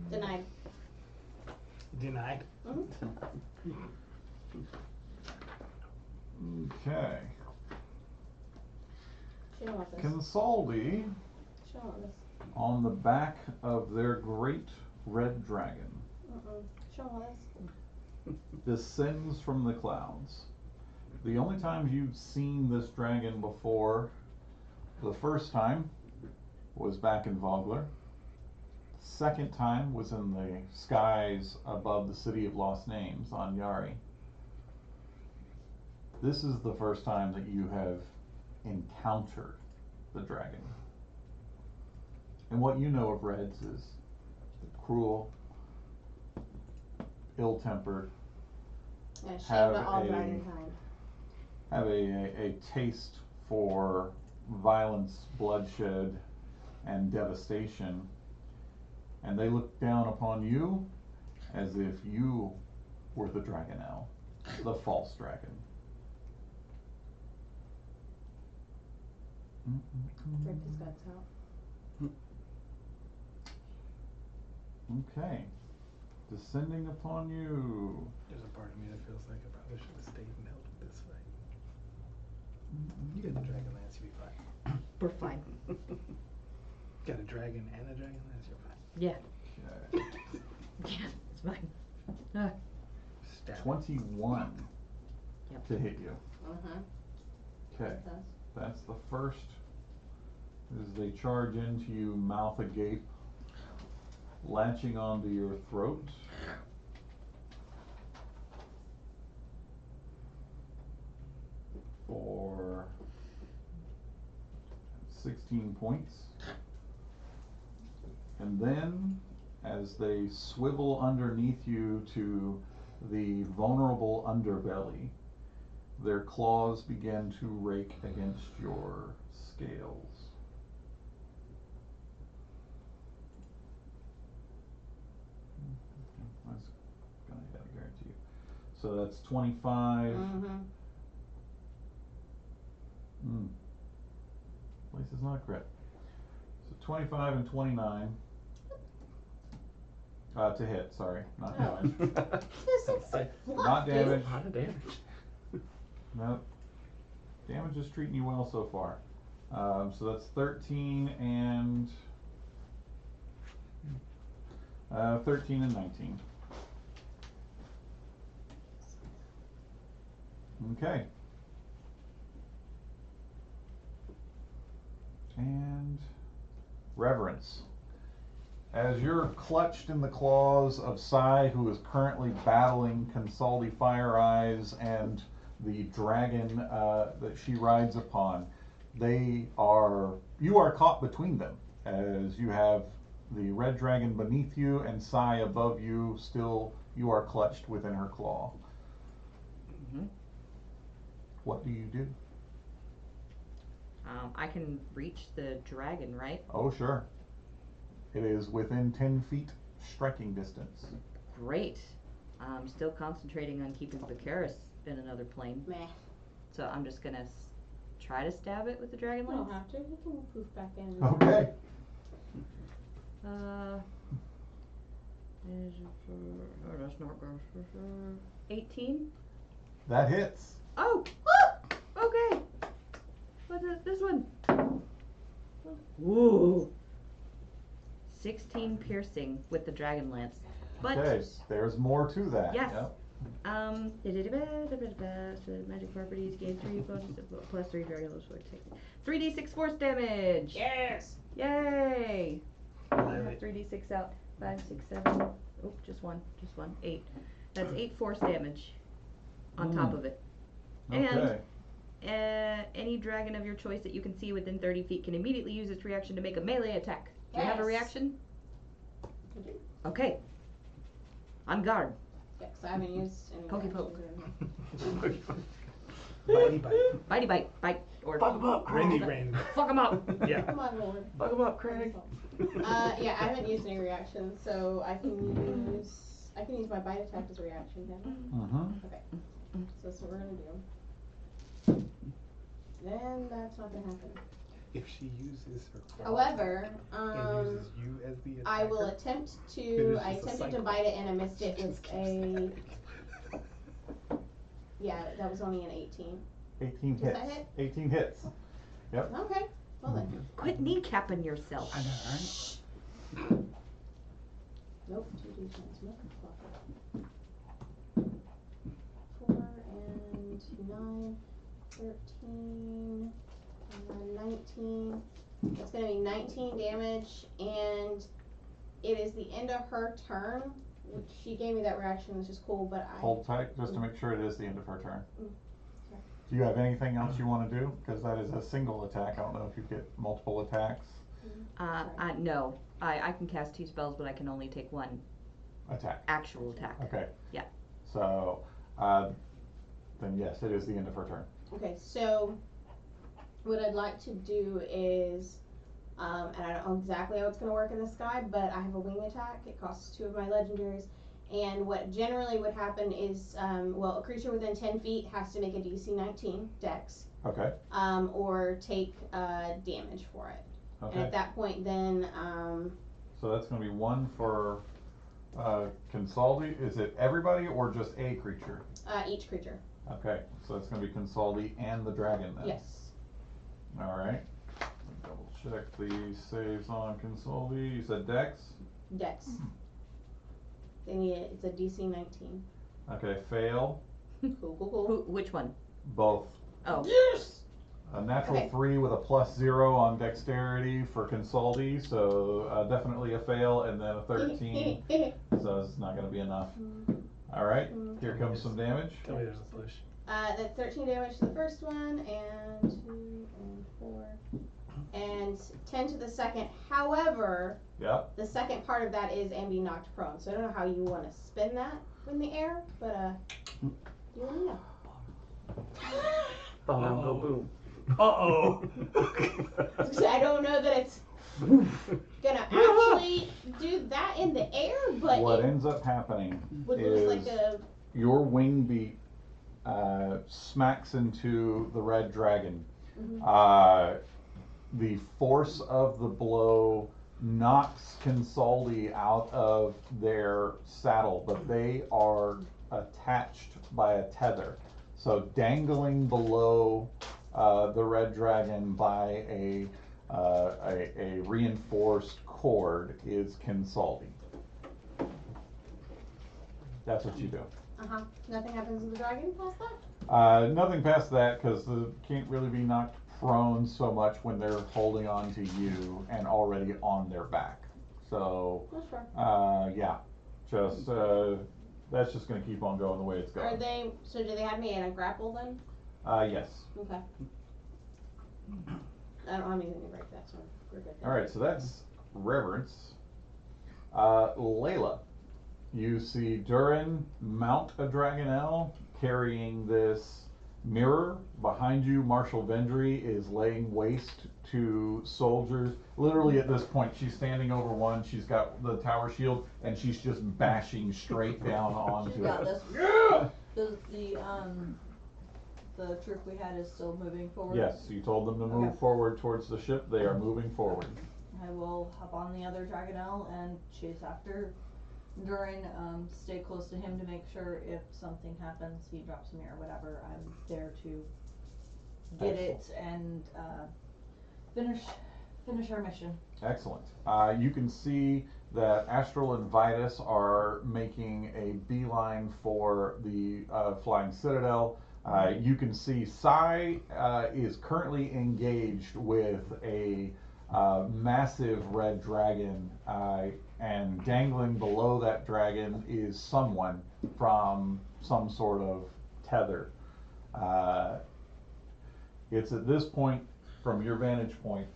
Denied. Denied. Okay. She don't want this. Consoldi, She don't want this. on the back of their great red dragon, She don't want this. descends from the clouds. The only times you've seen this dragon before, the first time was back in Vogler. The second time was in the skies above the city of Lost Names on Yari. This is the first time that you have encountered the dragon. And what you know of Reds is cruel, ill-tempered, Yeah, shame Have to all a- dragonkind. have a taste for violence, bloodshed, and devastation. And they look down upon you as if you were the Dragonel, the false dragon. Rip his guts out. Okay. Descending upon you. There's a part of me that feels like I probably should have stayed and helped with this fight. You got the Dragonlance, you'll be fine. We're fine. Got a dragon and a Dragonlance, you're fine. Yeah. Okay. Yeah, it's fine. Stab. 21 Yep. to hit you. Okay. It does. That's the first. As they charge into you, mouth agape, latching onto your throat. For 16 points. And then, as they swivel underneath you to the vulnerable underbelly, their claws begin to rake against your scales. So that's 25. Place is not a crit. So 25 and 29. To hit, sorry. Not damage. Not damage. Not damage. Nope. Damage is treating you well so far. So that's 13 and 19. Okay. And Reverence. As you're clutched in the claws of Sai, who is currently battling Consaldi Fire Eyes and the dragon that she rides upon, you are caught between them, as you have the red dragon beneath you and Sai above you. Still, you are clutched within her claw. What do you do? I can reach the dragon, right? Oh, sure. It is within 10 feet striking distance. Great. I'm still concentrating on keeping Vicaris in another plane. Meh. So I'm just gonna try to stab it with the Dragonlance. You don't have to. You can poof back in. Okay. That's not good. 18? That hits. Oh! Okay. What's this one? Whoa. 16 piercing with the Dragonlance. But Okay, there's more to that. yes. Yep. Magic properties gain 3 bonus plus 3 very low sword take 3d6 force damage. Yes. Yay! I Love have it. 3d6 out. 5, 6, 7. Oh, just one. 8. That's 8 force damage on top of it. Okay. And any dragon of your choice that you can see within 30 feet can immediately use its reaction to make a melee attack. Do you have a Yes. reaction? I do. Okay. On guard. Yeah, 'cause I haven't used any Pokey reactions poke. or anything. Bitey bite. Bitey bite. Bite. Or Fuck him up, Randy Craig. Ren. fuck him up. Yeah. Come on, Lord. Fuck him up, Craig. Yeah, I haven't used any reactions, so I can use my bite attack as a reaction, can I? Okay. So that's what we're gonna do. Then that's not gonna happen. If she uses her claw However, and uses you as the attacker, I will attempt It to. is I just a attempted to cycle. bite it and I missed it with a. Yeah, that was only an 18. 18 Does hits. that hit? 18 hits. Okay. Well then. Quit kneecapping yourself. I know, right? Nope. 2d10s. Motherfucker. 4 and 9, 13, and then 19. It's gonna be 19 damage, and it is the end of her turn. Which she gave me that reaction, which is cool, but I. Hold tight just to make sure it is the end of her turn. Okay. Do you have anything else you want to do? Because that is a single attack. I don't know if you get multiple attacks. No. I can cast 2 spells, but I can only take 1 Attack. actual attack. Okay. Yeah. So, then yes, it is the end of her turn. Okay, so what I'd like to do is, and I don't know exactly how it's going to work in the sky, but I have a wing attack. It costs 2 of my legendaries. And what generally would happen is, a creature within 10 feet has to make a DC 19 dex, Okay. or take damage for it. And Okay. at that point, then, So that's going to be 1 for Consaldi. Is it everybody or just a creature? each creature. Okay. So it's going to be Consaldi and the dragon then. Yes. All right. Double check the saves on Consaldi. You said Dex? Dex. They need it. It's a DC 19. Okay, fail. Cool. Which one? Both. Oh. Yes! A natural Okay. 3 with a +0 on dexterity for Consaldi, so definitely a fail, and then a 13, so it's not going to be enough. Alright, here comes some damage. Tell me there's a push. That's 13 damage to the first one, and 2 and 4, and 10 to the second. However, Yep. the second part of that is and be knocked prone. So I don't know how you want to spin that in the air, but you let me know. Boom, go boom. Uh-oh. So I don't know that it's gonna actually do that in the air, but What it ends up happening would lose like is a your wing beat smacks into the red dragon. The force of the blow knocks Kinsoldi out of their saddle, but they are attached by a tether. So dangling below the red dragon by a reinforced cord is Kinsoldi. That's what you do. Nothing happens to the dragon past that? Nothing past that, because they can't really be knocked prone so much when they're holding on to you and already on their back. So, yeah, just that's just going to keep on going the way it's going. Are they? So do they have me in a grapple then? Yes. Okay. I don't have anything to break that, so we're good. All right, so that's reverence. Layla, you see Durin mount a Dragonel carrying this mirror. Behind you, Marshal Vendry is laying waste to soldiers. Literally at this point, she's standing over one. She's got the tower shield, and she's just bashing straight down onto She's got it. this. Yeah! The troop we had is still moving forward. Yes, you told them to move forward towards the ship. They are moving forward. I will hop on the other Dragonel and chase after Durin, stay close to him to make sure if something happens, he drops me or whatever, I'm there to get it and finish our mission. Excellent. You can see that Astral and Vitus are making a beeline for the Flying Citadel. You can see Sai is currently engaged with a massive red dragon, and dangling below that dragon is someone from some sort of tether. It's at this point, from your vantage point,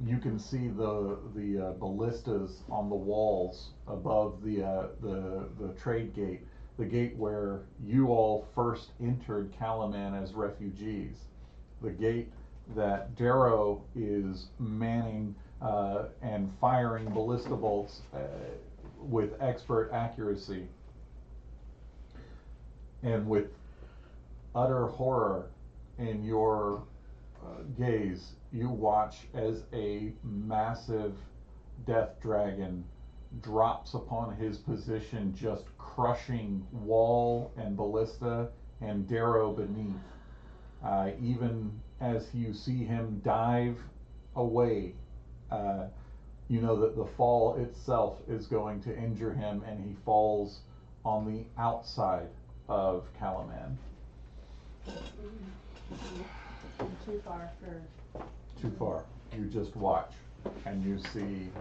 you can see the ballistas on the walls above the trade gate, the gate where you all first entered Calaman as refugees, the gate that Darrow is manning and firing ballista bolts with expert accuracy. And with utter horror in your gaze, you watch as a massive death dragon drops upon his position, just crushing wall and ballista and Darrow beneath. Even as you see him dive away, you know that the fall itself is going to injure him, and he falls on the outside of Calaman. Too far for... Too far. You just watch, and you see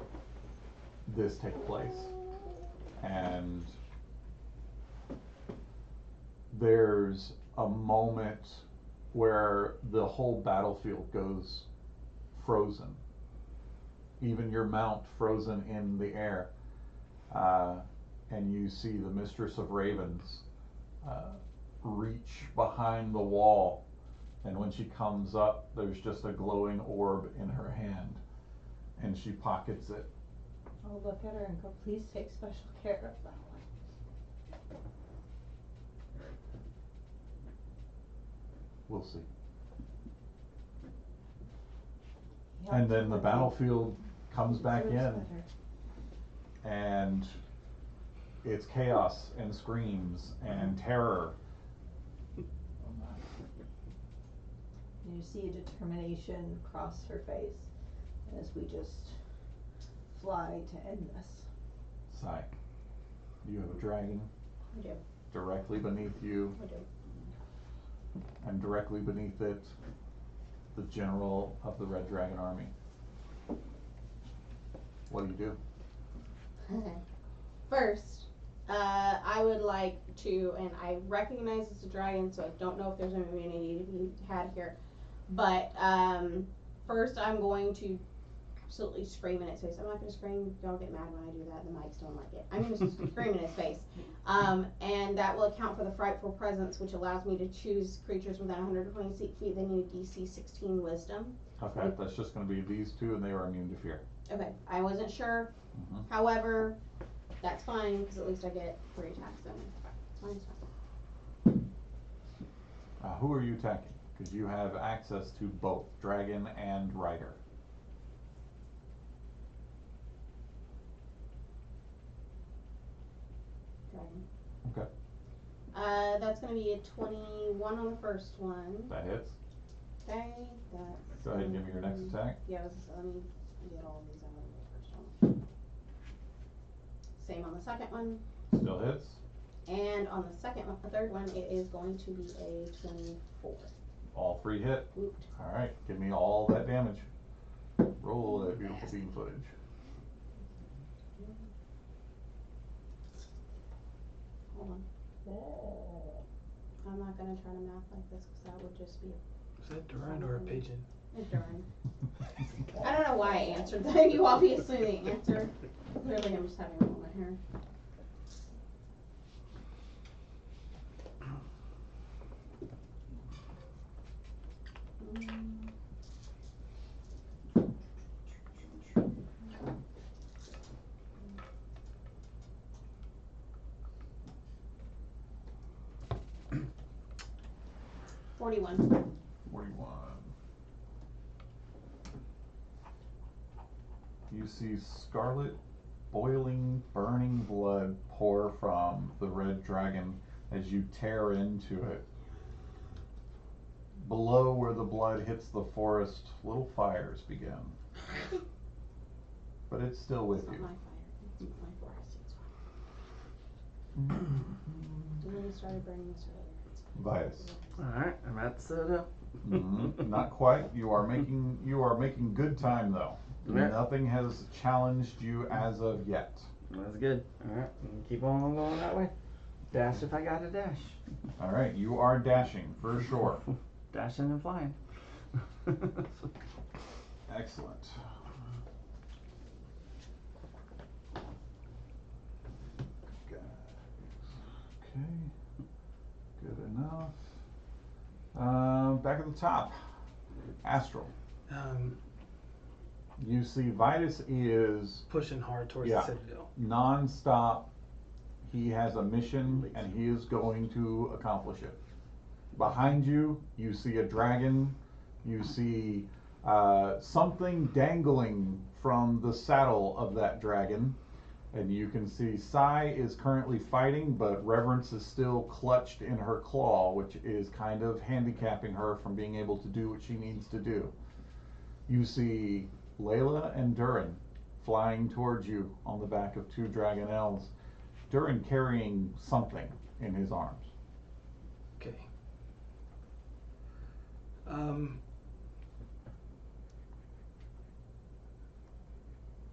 this take place. And there's a moment where the whole battlefield goes frozen. Even your mount frozen in the air. And you see the Mistress of Ravens reach behind the wall, and when she comes up, there's just a glowing orb in her hand, and she pockets it. I'll look at her and go, please take special care of that one. We'll see. And then the battlefield comes back in, and it's chaos and screams and terror. You see determination cross her face as we just fly to end this. Sai, you have a dragon. I do. Directly beneath you. I do. And directly beneath it, the general of the Red Dragon Army. What do you do? First, I would like to, and I recognize it's a dragon, so I don't know if there's an immunity to be had here, but first I'm going to absolutely scream in its face. I'm not going to scream, don't get mad when I do that, the mics don't like it. I'm going to scream in its face. And that will account for the frightful presence, which allows me to choose creatures within 120 feet. They need a DC 16 wisdom. Okay, that's just going to be these two, and they are immune to fear. Okay, I wasn't sure. However, that's fine, because at least I get 3 attacks, and it's fine, it's fine. Who are you attacking? Because you have access to both dragon and rider. Dragon. Okay. That's gonna be a 21 on the first one. That hits. Okay, that's. Go ahead and give me your next attack. Yeah, let me get all these out of the first one. Same on the second one. Still hits. And on the third one, it is going to be a 24. All 3 hit. Wooped. Alright, give me all that damage. Roll that beautiful beam footage. Hold on. I'm not gonna try to math like this because that would just be Is that Duran or a pigeon? a darn. I don't know why I answered that. You obviously the answer. Clearly, I'm just having a moment here. $41. 41. You see scarlet, boiling, burning blood pour from the red dragon as you tear into it. Below where the blood hits the forest, little fires begin. But it's still with It's not you. my fire. It's my forest. It's fine. And then we started burning this earlier. It's fine. Vias. Alright, I'm at Citadel. Not quite. You are making good time though. Yeah. Nothing has challenged you as of yet. That's good. Alright, keep on going that way. Dash if I got a dash. All right, you are dashing for sure. Dashing and flying. Excellent. Okay, good enough. Back at the top, Astral. You see Vitus is Pushing hard towards Yeah. the Citadel. non-stop. He has a mission and he is going to accomplish it. Behind you, you see a dragon. You see something dangling from the saddle of that dragon. And you can see Sai is currently fighting, but Reverence is still clutched in her claw, which is kind of handicapping her from being able to do what she needs to do. You see Layla and Durin flying towards you on the back of 2 Dragonels. Durin carrying something in his arms. Okay.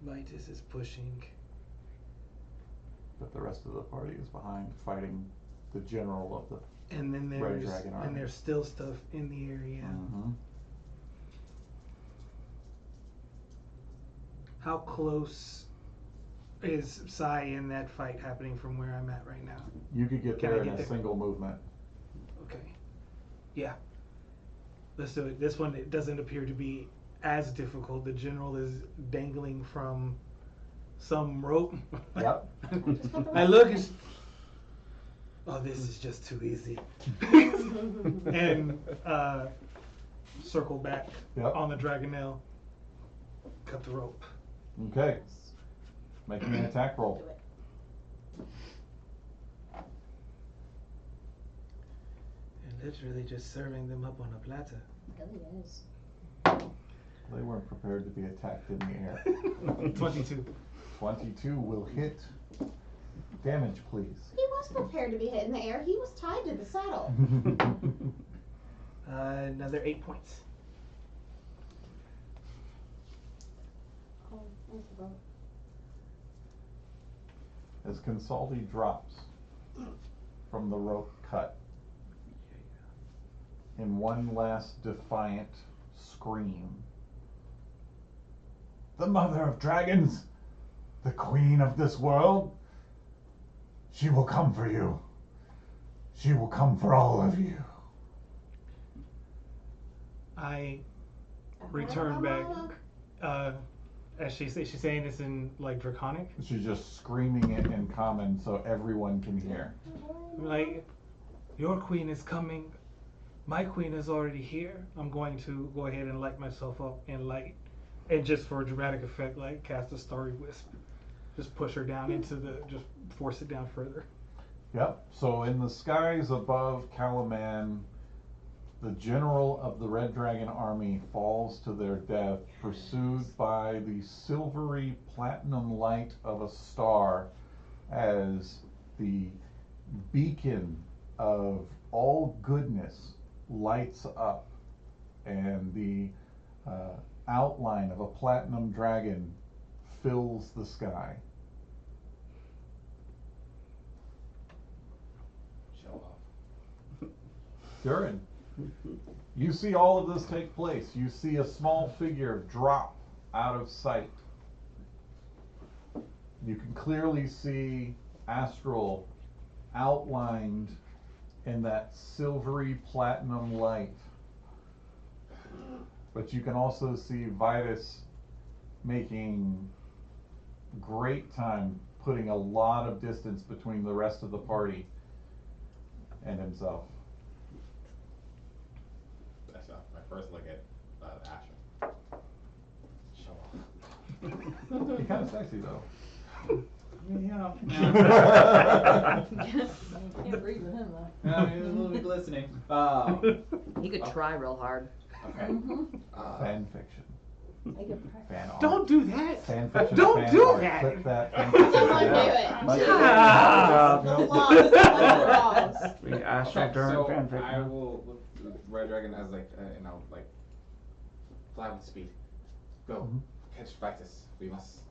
Vitus is pushing. But the rest of the party is behind fighting the general of the And then Red there's Dragon Army. there's still stuff in the area. How close is Sai in that fight happening from where I'm at right now? You could get Can I there in get a there? single movement. Okay. Yeah. Let's do it. This one, it doesn't appear to be as difficult. The general is dangling from some rope. Yep. I look and oh, this is just too easy. And circle back Yep. on the Dragonel. Cut the rope. Okay. Making an attack roll. Do it. And literally just serving them up on a platter. Really is. They weren't prepared to be attacked in the air. 22. 22 will hit. Damage, please. He was prepared to be hit in the air. He was tied to the saddle. Another 8 points. Oh, there's the boat. As Consalti drops from the rope cut, in one last defiant scream, the mother of dragons, the queen of this world, she will come for you. She will come for all of you. I return back. As she's saying this in like Draconic. She's just screaming it in common so everyone can hear. Like, your queen is coming. My queen is already here. I'm going to go ahead and light myself up in light. And just for dramatic effect, like cast a starry wisp. Just push her down just force it down further. Yep. So in the skies above Calaman, the general of the Red Dragon army falls to their death, pursued by the silvery platinum light of a star, as the beacon of all goodness lights up, and the outline of a platinum dragon fills the sky. Show off. Durin, you see all of this take place. You see a small figure drop out of sight. You can clearly see Astral outlined in that silvery platinum light. But you can also see Vitus making great time, putting a lot of distance between the rest of the party and himself. That's my first look at Asher. Show off. He's kind of sexy though. Yeah. Can't breathe with him though. Yeah, I mean, a little bit glistening. He could try real hard. Okay. Fan fiction. I could practice. Fan art. Don't do that. Fan fiction. Don't fan do art. that. Clip that. Fan fiction. Someone do fan it. art. Let's Yeah. do it. Ah. Good job. The laws. We Astral Okay, Durin so fanfic. I will look at Red Dragon as like, like, fly with speed. Go. Mhm. Catch Vitus. We must.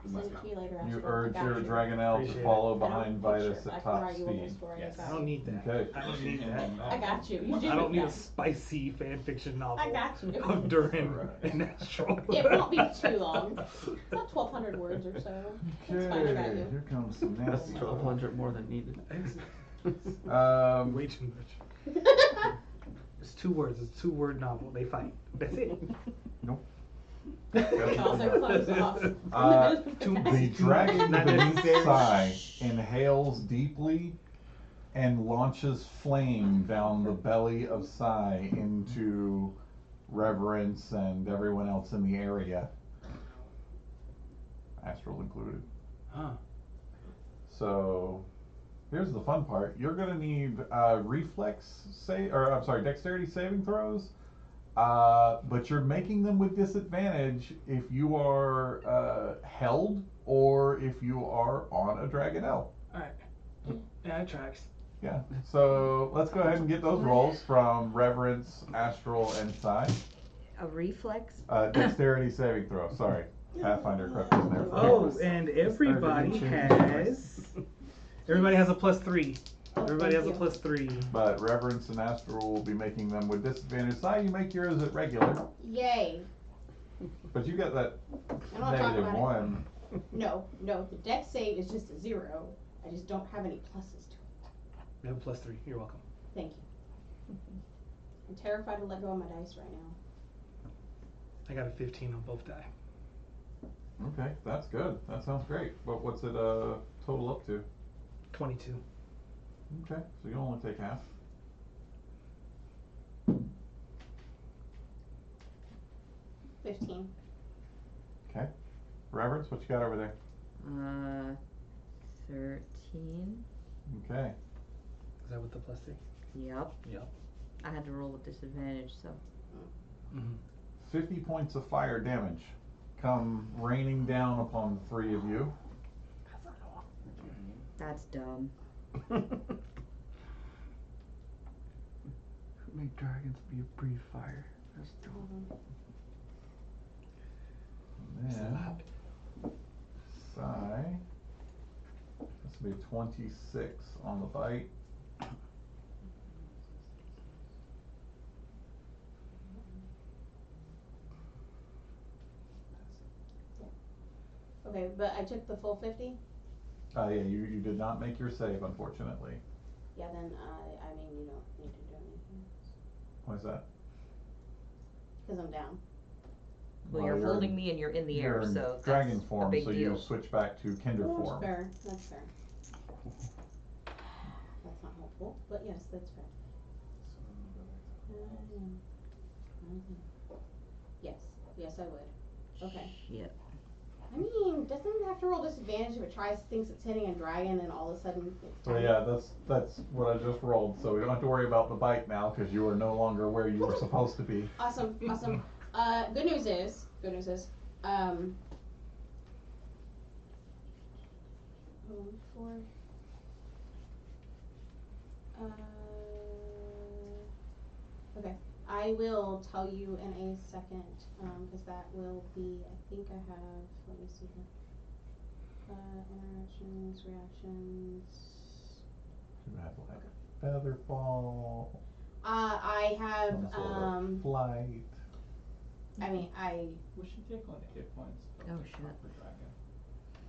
We Send must it go. to you later. You Astral. I urge got your you. Dragonelle to Appreciate follow I don't behind picture. Vitus I at can top write you a little speed. story Yes. about I don't need that. Okay. I don't need that. I got you. You do I don't need a that. spicy fanfiction novel I got you. of Durin Alright. and Astral. It won't be too long. About 1,200 words or so. It's fine, I got Okay, you. here comes some That's nasty. 1,200 more than needed. Way too much. It's 2 words. It's a 2-word novel. They fight. That's it. Nope. Also close off. The dragon Not beneath necessary. Sai inhales deeply and launches flame down the belly of Sai into Reverence and everyone else in the area, Astral included. Huh. So here's the fun part. You're gonna need dexterity saving throws. But you're making them with disadvantage if you are held or if you are on a Dragonelle. Alright. Yeah, that tracks. Yeah. So let's go ahead and get those rolls from Reverence, Astral, and Sai. A reflex? Dexterity saving throw. Sorry. Pathfinder crept in there. Oh, and everybody has a +3. Everybody has a +3. But Reverence and Astral will be making them with disadvantage. Sai, you make yours at regular, Yay. but you got that I'm not talking about -1. it. No, the dex save is just a 0. I just don't have any pluses to it. You have a +3. You're welcome. Thank you. I'm terrified to let go of my dice right now. I got a 15 on both die. Okay, that's good. That sounds great. But what's it total up to? 22. Okay, so you only take half. 15. Okay. Reverence, what you got over there? 13. Okay. Is that with the +3? Yep. Yep. I had to roll with disadvantage, so. Mm-hmm. 50 points of fire damage come raining down upon the 3 of you. That's dumb. Who make dragons breathe fire? That's dope. And then, Sai, this will be 26 on the bite. Okay, but I took the full 50? Yeah, you did not make your save, unfortunately. Yeah, then I mean, you don't need to do anything. Why is that? Because I'm down. Well, you're holding me and you're in the You're air, in so dragon that's form, a big so deal. you switch back to Kinder That's form. fair. That's fair. That's not helpful. possible, but yes, that's fair. Yes, I would. Okay. Shit. I mean, doesn't it have to roll disadvantage if it thinks it's hitting a dragon and all of a sudden it's So yeah, that's what I just rolled. So we don't have to worry about the bite now because you are no longer where you were supposed to be. Awesome. Good news is, four. Okay. I will tell you in a second, because that will be, I think I have, let me see here. Interactions, reactions. You have like feather fall. I have, some sort of flight. I mean, We should take on the hit points of Oh, the shit. copper dragon.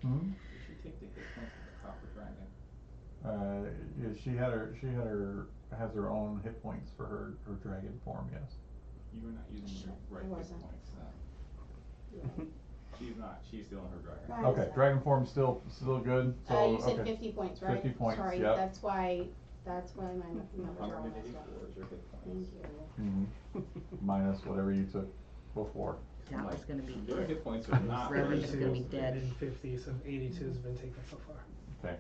Hmm? We should take the hit points of the copper dragon. Yeah, has her own hit points for her dragon form. Yes. You were not using your right I hit wasn't. points. yeah. She's not. She's still in her dragon. Right. Okay, dragon form's still good. So You said okay. 50 points, right? 50 points, Sorry, yep. that's why my numbers are all messed up. 184 is your hit points. Thank you. Minus whatever you took before. That was gonna be Your it. hit points are not. Reverend is very gonna be good. dead. And 50, so 82 has been taken so far, Okay.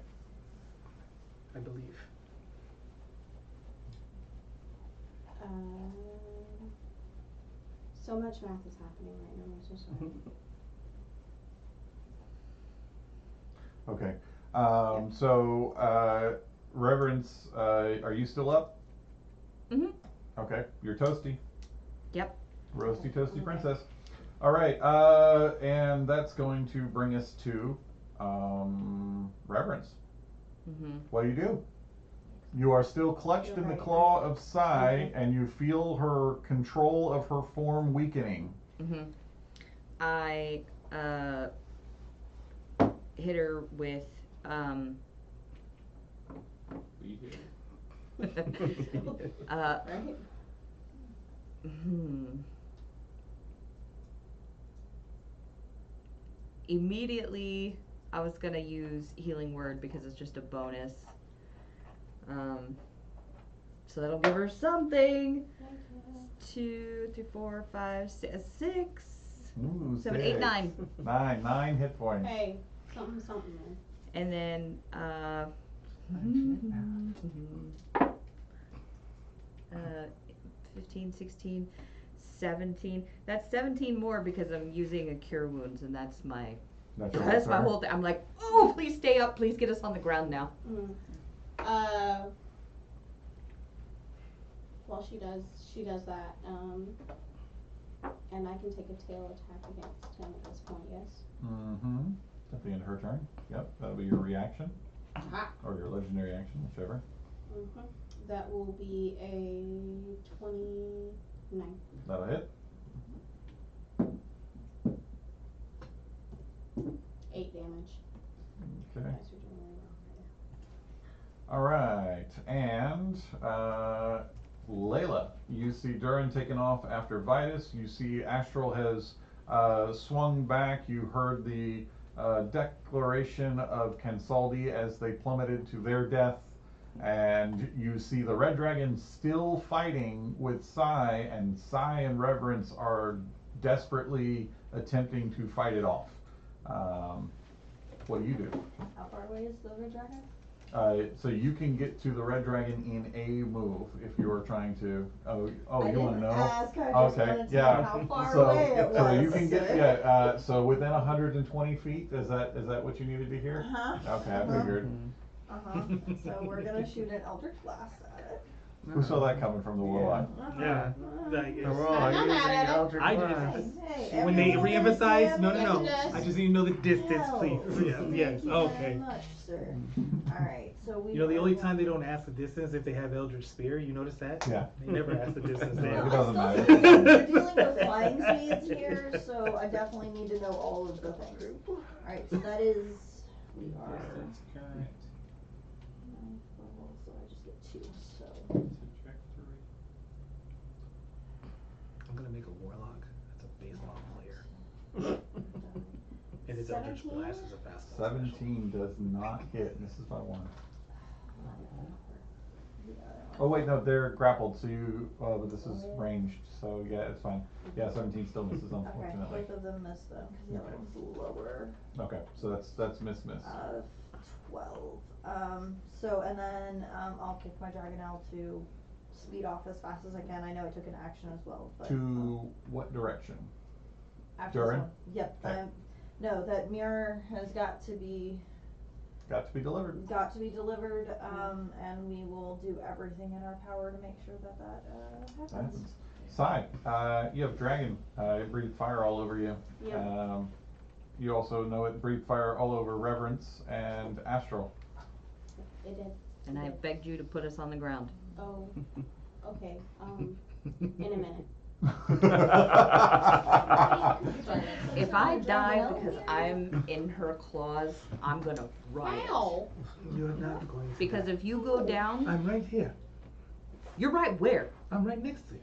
I believe. So much math is happening right now. I'm so sorry. Okay. So Reverence, are you still up? Mhm. Okay. You're toasty. Yep. Roasty toasty princess. All right. And that's going to bring us to Reverence. Mhm. What do? You are still clutched in the claw of Sai, and you feel her control of her form weakening. Mhm. I hit her with We do. Right? Immediately, I was gonna use Healing Word because it's just a bonus. So that'll give her something. 2, 3, 4, 5, 6, Ooh, 7, 8, 6. 9. 9 hit points. Hey, something, man. And then 15, 16, 17. That's 17 more because I'm using a cure wounds, and that's my whole thing. I'm like, oh, please stay up. Please get us on the ground now. While she does that, and I can take a tail attack against him at this point. Yes. Mm-hmm. At the end of her turn. Yep, that'll be your reaction. Aha. Or your legendary action, whichever. That will be a 29. That'll hit. 8 damage. Okay. You guys are doing really well. All right, and Layla, you see Durin taken off after Vitus. You see Astral has swung back. You heard the declaration of Kansaldi as they plummeted to their death, and you see the Red Dragon still fighting with Sai, and Sai and Reverence are desperately attempting to fight it off. What do you do? How far away is the red dragon? So you can get to the Red Dragon in a move if you are trying to. I You didn't want to know? ask, I just Okay, wanted to yeah. know how far So, away it so was. you can get so within 120 feet. Is that what you needed to hear? Okay, I figured. So we're gonna shoot an Eldritch Blast at it. Who saw that coming from the warlock? Yeah. Like, We're all I'm not mad using at it. Eldritch I Blast. did. Hey, When they everyone reemphasize, no, understand no, me? no. Yes, it I does. just need to know the distance, Hell, please. Yes, thank yes. you Okay. very much, sir. Alright, so we You know, the only are time they going- don't ask the distance if they have Eldritch Spear, you notice that? Yeah. They never ask the distance It there. doesn't I matter. still think we're dealing with flying speeds here, so I definitely need to know all of the things. Alright, so that is, we are Distance, current, 9 level, so I just get 2, so. trajectory. I'm gonna make a warlock. That's a baseball player. And his Eldritch 17? Blast is a fastball. 17 does not hit. This is by 1. Oh wait, no, they're grappled, so you, but this is ranged, so yeah, it's fine. Yeah, 17 still misses, Okay, unfortunately. both of them missed then, because the other one's lower. Okay, so that's miss. 12. So, and then, I'll kick my Dragonel to speed off as fast as I can. I know I took an action as well, but. To what direction? After Durin? this one. Yep, Okay. no, that mirror has got to be Delivered. and we will do everything in our power to make sure that happens. Sai, you have dragon. It breathed fire all over you. Yep. You also know it breathed fire all over Reverence and Astral. It did. And I begged you to put us on the ground. Oh, okay. In a minute. If I die because I'm in her claws, I'm gonna riot. Ow! You're not going to. Because if you go down, I'm right here. you're right where? I'm right next to you.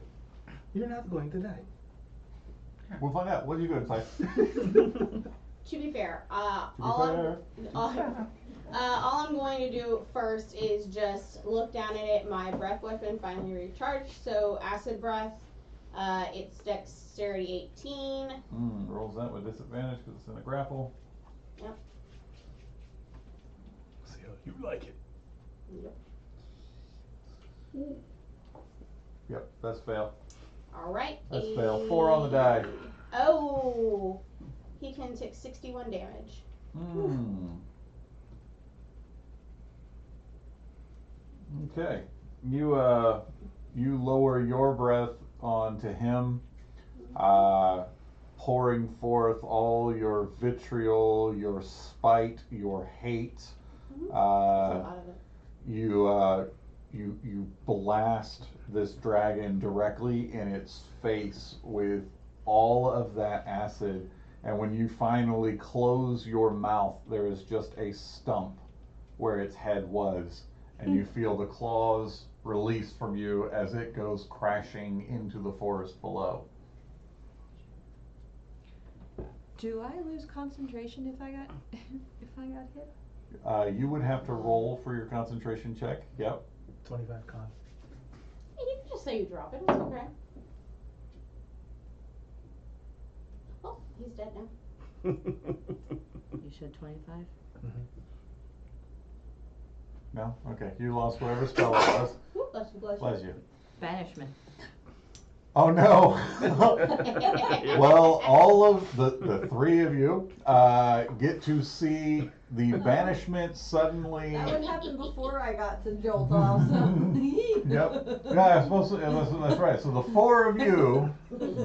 You're not going to die. We'll find out. What are you doing, Sai? To be fair, To be all fair. all I'm going to do first is just look down at it. My breath weapon finally recharged, so acid breath. It's dexterity 18. Rolls that with disadvantage because it's in a grapple. Yep. See how you like it. Yep. Yep, that's fail. All right. That's fail. 4 on the die. Oh, he can take 61 damage. Okay. You lower your breath onto him, pouring forth all your vitriol, your spite, your hate. That's a lot of it. You blast this dragon directly in its face with all of that acid, and when you finally close your mouth, there is just a stump where its head was, and you feel the claws release from you as it goes crashing into the forest below. Do I lose concentration if I got hit? You would have to roll for your concentration check. Yep. 25 con. Hey, you can just say you drop it. It's okay. Oh, he's dead now. You said 25? No? Okay. You lost whatever spell it was. Whoop, bless you, bless you. Bless you. Banishment. Oh no! Well, all of the 3 of you get to see the banishment suddenly. That would happen before I got to Jolt also. Yep. Yeah, I suppose that's right. So the 4 of you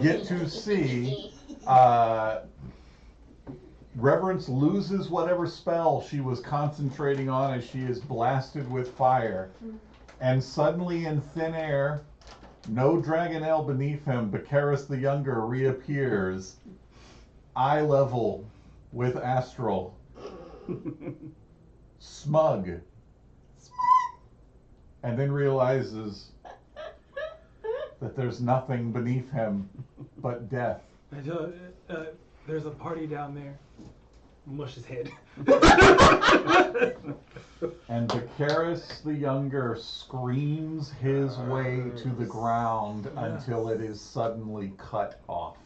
get to see Reverence loses whatever spell she was concentrating on as she is blasted with fire, and suddenly in thin air, no Dragonel beneath him, Bacaris the Younger reappears, eye level with Astral, smug, and then realizes that there's nothing beneath him but death. There's a party down there. Mush his head. And Bacaris the Younger screams his way to the ground until it is suddenly cut off.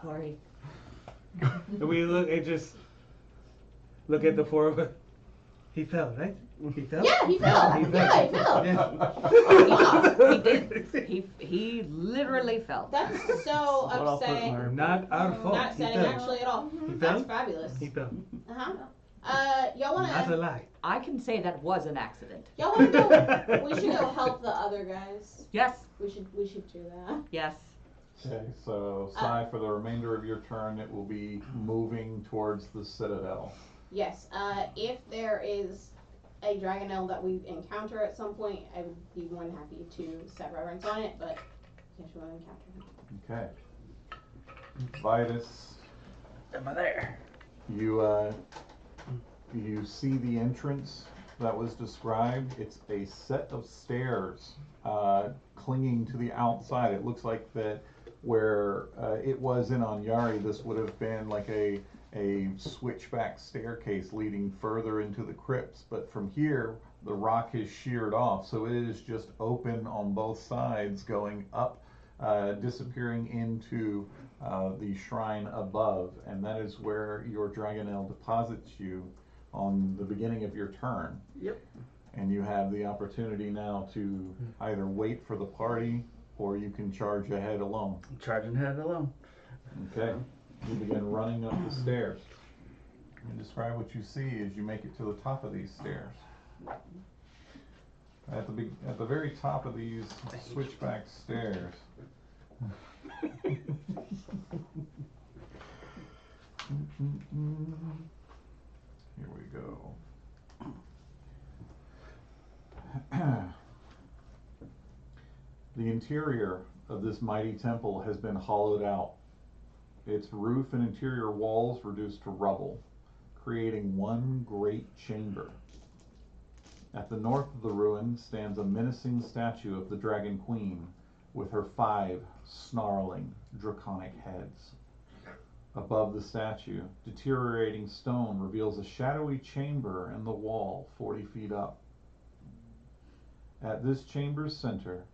Sorry. We look at the 4 of us. He fell, right? He fell? Yeah, he fell. He Yeah, he fell. Yeah. He did. He literally fell. That's so upsetting. Not our fault. Not He upsetting fell. actually at all. He That's fell? fabulous. He fell. Y'all That's a wanna lie. I can say that was an accident. y'all wanna go? We should go help the other guys. Yes. We should do that. Yes. Okay, so Sai, for the remainder of your turn, it will be moving towards the Citadel. Yes. If there is a Dragonel that we encounter at some point, I would be more than happy to set reverence on it. But I guess we won't encounter him. Okay. Vitus, Am I there? you see the entrance that was described. It's a set of stairs clinging to the outside. It looks like that where it was in Anyari, this would have been like a a switchback staircase leading further into the crypts. But from here, the rock is sheared off, so it is just open on both sides, going up, disappearing into the shrine above, and that is where your Dragonel deposits you on the beginning of your turn. Yep. And you have the opportunity now to either wait for the party, or you can charge ahead alone. I'm charging ahead alone. Okay. You begin running up the stairs. And describe what you see as you make it to the top of these stairs. At the very top of these switchback stairs. Here we go. The interior of this mighty temple has been hollowed out. Its roof and interior walls reduced to rubble, creating one great chamber. At the north of the ruin stands a menacing statue of the Dragon Queen with her 5 snarling draconic heads. Above the statue, deteriorating stone reveals a shadowy chamber in the wall 40 feet up. At this chamber's center,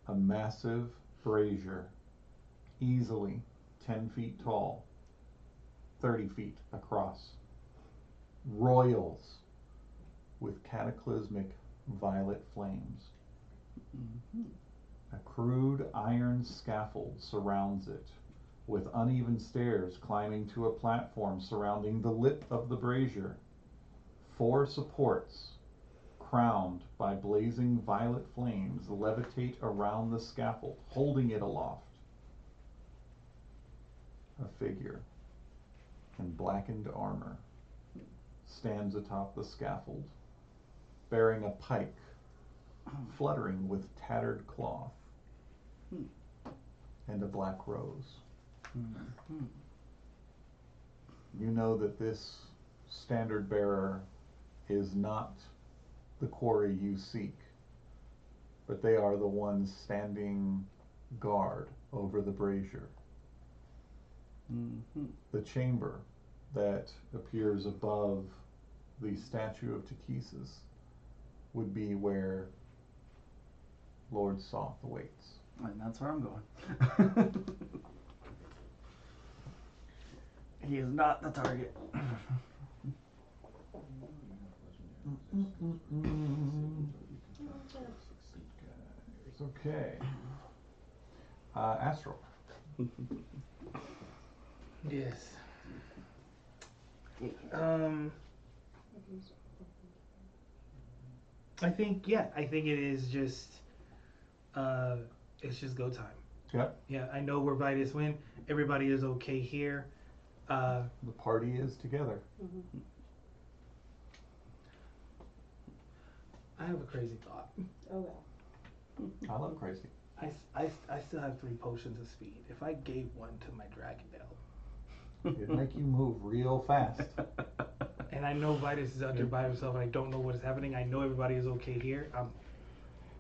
a massive brazier, easily 10 feet tall, 30 feet across, royals with cataclysmic violet flames. A crude iron scaffold surrounds it, with uneven stairs climbing to a platform surrounding the lip of the brazier. 4 supports, crowned by blazing violet flames, levitate around the scaffold, holding it aloft. A figure in blackened armor stands atop the scaffold, bearing a pike fluttering with tattered cloth and a black rose. You know that this standard bearer is not the quarry you seek, but they are the ones standing guard over the brazier. The chamber that appears above the statue of Takesis would be where Lord Soth awaits. And that's where I'm going. He is not the target. It's okay. Astral. Yes. I think it is just it's just go time. Yep. Yeah, I know where Vitus went. Everybody is okay here. The party is together. I have a crazy thought. Oh well. I love crazy. I still have 3 potions of speed. If I gave one to my Dragonel, It'd make you move real fast. and I know Vitus is out there by himself, and I don't know what is happening. I know everybody is okay here.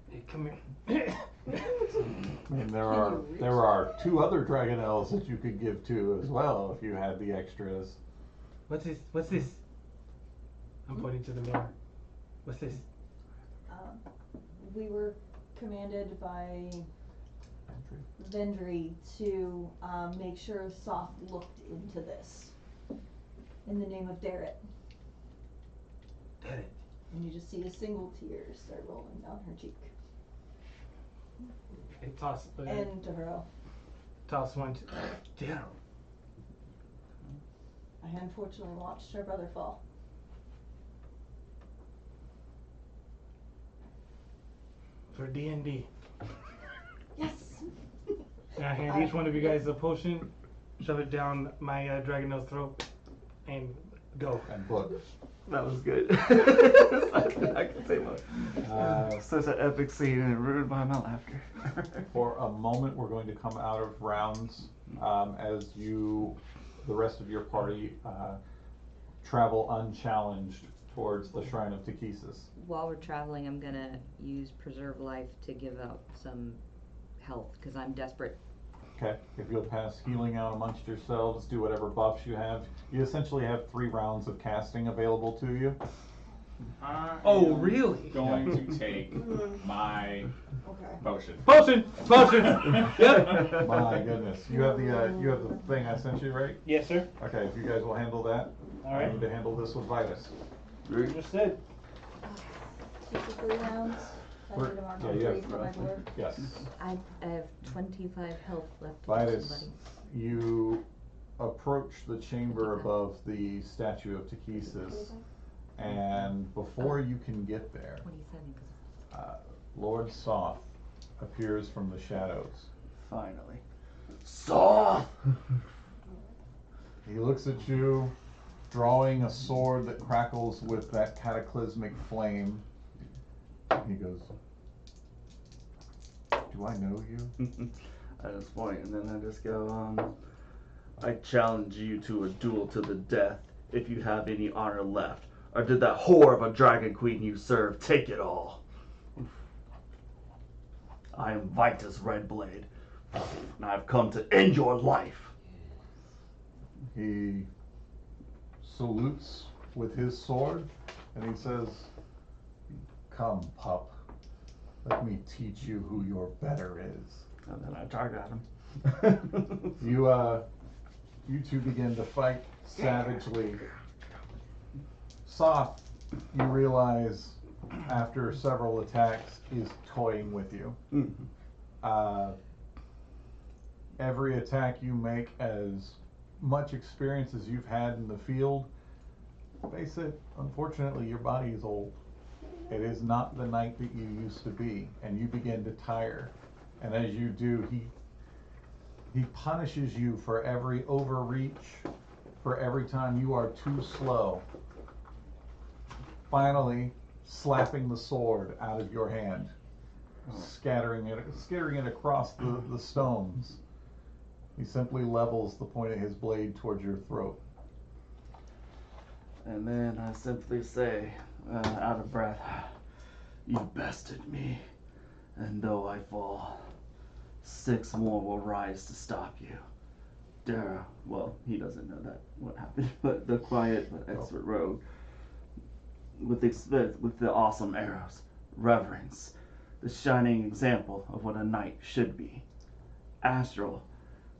Hey, come here. I mean, there are 2 other Dragonels that you could give to as well if you had the extras. What's this? I'm pointing to the mirror. What's this? We were commanded by Vendry to make sure Soft looked into this in the name of Darrett. Darrett. And you just see a single tear start rolling down her cheek. Hey, toss. And to her. Toss one. Darrell. I unfortunately watched her brother fall. For D&D. Yes. And I hand each one of you guys a potion, shove it down my Dragonel's throat, and go. And book. That was good. I can say much. Such an epic scene, and it ruined my laughter. For a moment, we're going to come out of rounds as the rest of your party, travel unchallenged towards the Shrine of Takesis. While we're traveling, I'm gonna use Preserve Life to give out some health, because I'm desperate. Okay. If you'll pass healing out amongst yourselves, do whatever buffs you have. You essentially have 3 rounds of casting available to you. Oh, really? Going to take my Okay. potion. Potion! Yep. My goodness. You have the thing I sent you, right? Yes, sir. Okay, if you guys will handle that. All I right. need to handle this with Vitus. Understood. Two to 3 rounds. I We're- need to mark yeah, on you 3 have for my board. Yes. I have 25 health left. to give Vitus, somebody. you approach the chamber above the statue of Takesis, and before you can get there, 27. Lord Soth appears from the shadows. Finally. Soft! He looks at you, drawing a sword that crackles with that cataclysmic flame. He goes, "Do I know you?" At this point, and then I just go, I challenge you to a duel to the death if you have any honor left. Or did that whore of a dragon queen you serve take it all? I am Vitus Redblade, and I've come to end your life. He salutes with his sword, and he says, "Come, pup. Let me teach you who your better is." And then I target him. You two begin to fight savagely. Soth, you realize after several attacks, is toying with you. Every attack you make, as much experience as you've had in the field, face it, unfortunately your body is old. It is not the knight that you used to be, and you begin to tire. And as you do, he punishes you for every overreach, for every time you are too slow. Finally, slapping the sword out of your hand, scattering it across the stones. He simply levels the point of his blade towards your throat. And then I simply say, out of breath, "You bested me, and though I fall, 6 more will rise to stop you." Dara, well, he doesn't know that what happened, but the quiet but expert rogue, with the awesome arrows, reverence, the shining example of what a knight should be. Astral,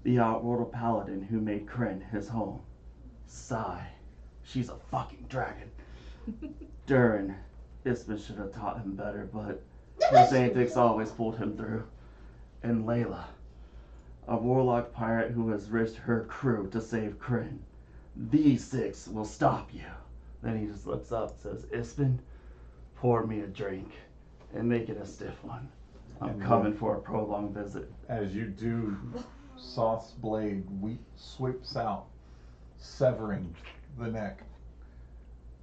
the outworld paladin who made Kryn his home. Sigh, she's a fucking dragon. Durin, Isma should have taught him better, but his antics always pulled him through. And Layla, a warlock pirate who has risked her crew to save Kryn. These 6 will stop you. Then he just looks up and says, "Ispen, pour me a drink and make it a stiff one. I'm And coming for a prolonged visit." As you do, Soth's blade sweeps out, severing the neck.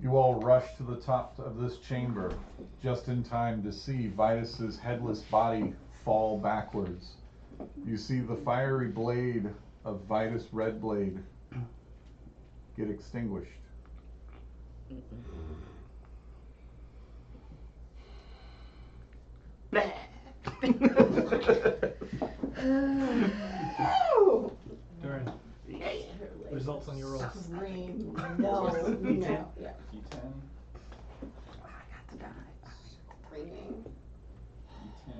You all rush to the top of this chamber, just in time to see Vitus's headless body fall backwards. You see the fiery blade of Vitus Redblade get extinguished. During results on your rolls. Scream. No. No. Yeah. D10. Screaming.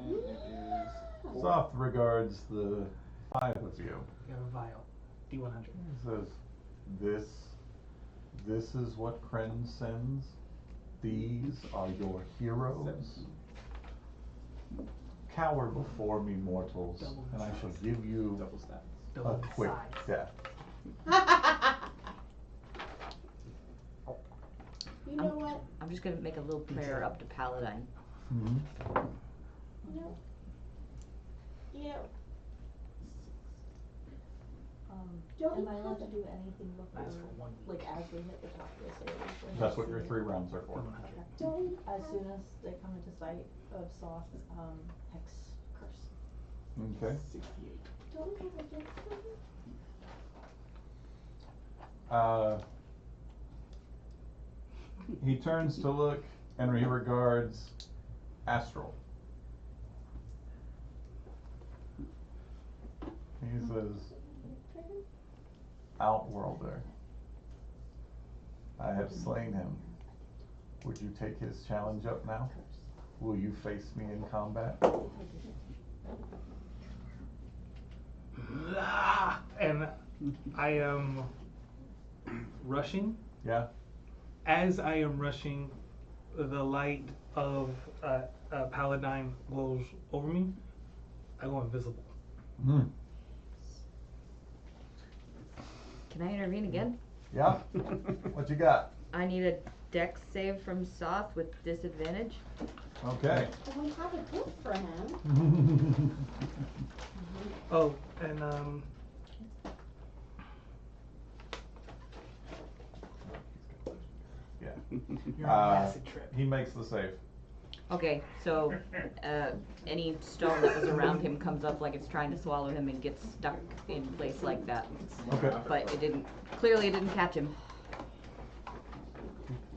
D10 is Soth regards the 5 of you. You have a vial. D100. He says, This is what Kryn sends. These are your heroes. Cower before me, mortals, and I shall give you double stats. a Double quick size. death." You know what? I'm just gonna make a little prayer up to Paladine. Mm-hmm. You know. Don't Am you I allowed to have- do anything before, That's for 1 like as we hit the top of the stairs? That's what your 3 rounds are for. Don't you As have- soon as they come into sight of Soth, hex curse. Okay. 68. Don't you have a gift for me? He turns to look and he regards Astral. He says, Outworlder, I have slain him. Would you take his challenge up now? Will you face me in combat? And I am rushing. Yeah? As I am rushing, the light of Paladine glows over me. I go invisible. Mm. Can I intervene again? Yeah? What you got? I need a dex save from Soth with disadvantage. Okay. We have a gift for him. Oh, and Yeah. you're on an acid trip. He makes the save. Okay, so any stone that was around him comes up like it's trying to swallow him and gets stuck in place like that. Okay. But it didn't, clearly it didn't catch him.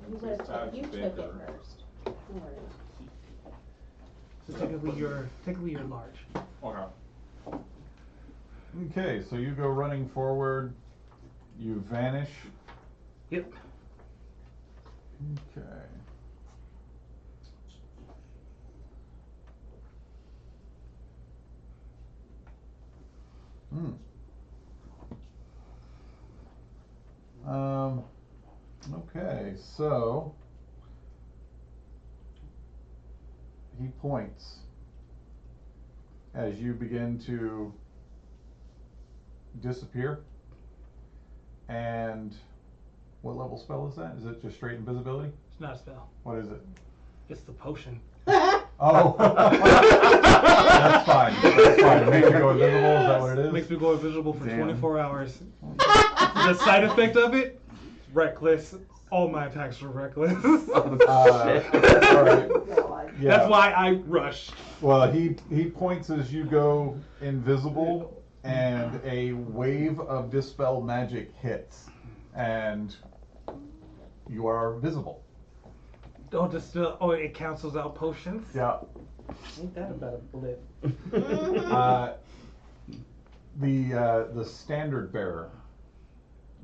You took it first. No worries. So technically you're large. Okay. Okay, so you go running forward. You vanish. Yep. Okay. Okay, so he points as you begin to disappear. And what level spell is that? Is it just straight invisibility? It's not a spell. What is it? It's the potion. Oh, that's fine. That's fine. It makes you go invisible. Is that what it is? Makes me go invisible for Damn. 24 hours. The side effect of it, reckless. All my attacks are reckless. All right. Yeah. That's why I rushed. Well, he points as you go invisible, and a wave of dispel magic hits, and you are visible. Don't distill. Oh, it cancels out potions. Yeah. Ain't that about a blip? The standard bearer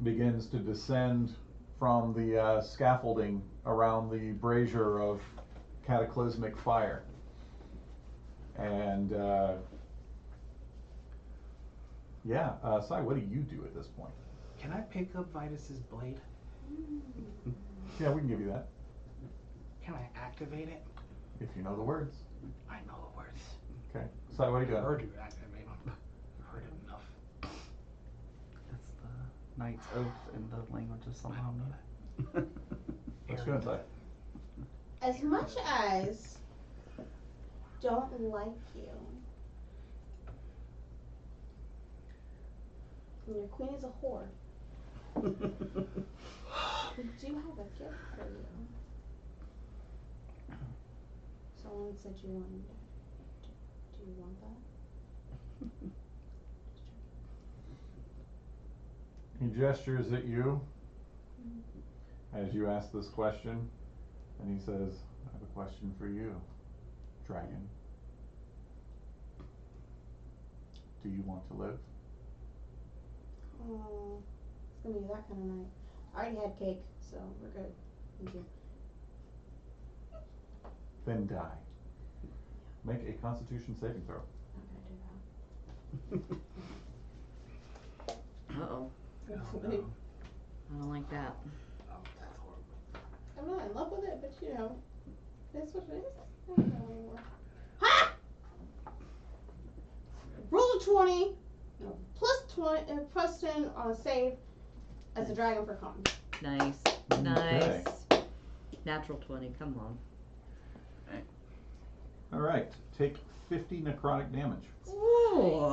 begins to descend from the scaffolding around the brazier of cataclysmic fire, and Sai, what do you do at this point? Can I pick up Vitus's blade? Yeah, we can give you that Can I activate it? if you know the words. I know the words. Okay, Sai, what are you I've doing? heard you activate them. I've heard it enough. That's the Knight's Oath in the language of Salami. What you gonna say? As much as don't like you, and your queen is a whore, we do have a gift for you. Someone said you wanted it. Do you want that? He gestures at you as you ask this question, and he says, I have a question for you, dragon. Do you want to live? Oh, it's gonna be that kind of night. I already had cake, so we're good. Thank you. Then die. Make a Constitution saving throw. Not gonna do that. Uh-oh. I don't like that. Oh, that's horrible. I'm not in love with it, but you know, that's what it is. I don't know anymore. Ha! Roll a 20, no, plus 10 on a save as a dragon for con. Nice. Nice. Natural 20, come on. Alright, take 50 necrotic damage. Ooh.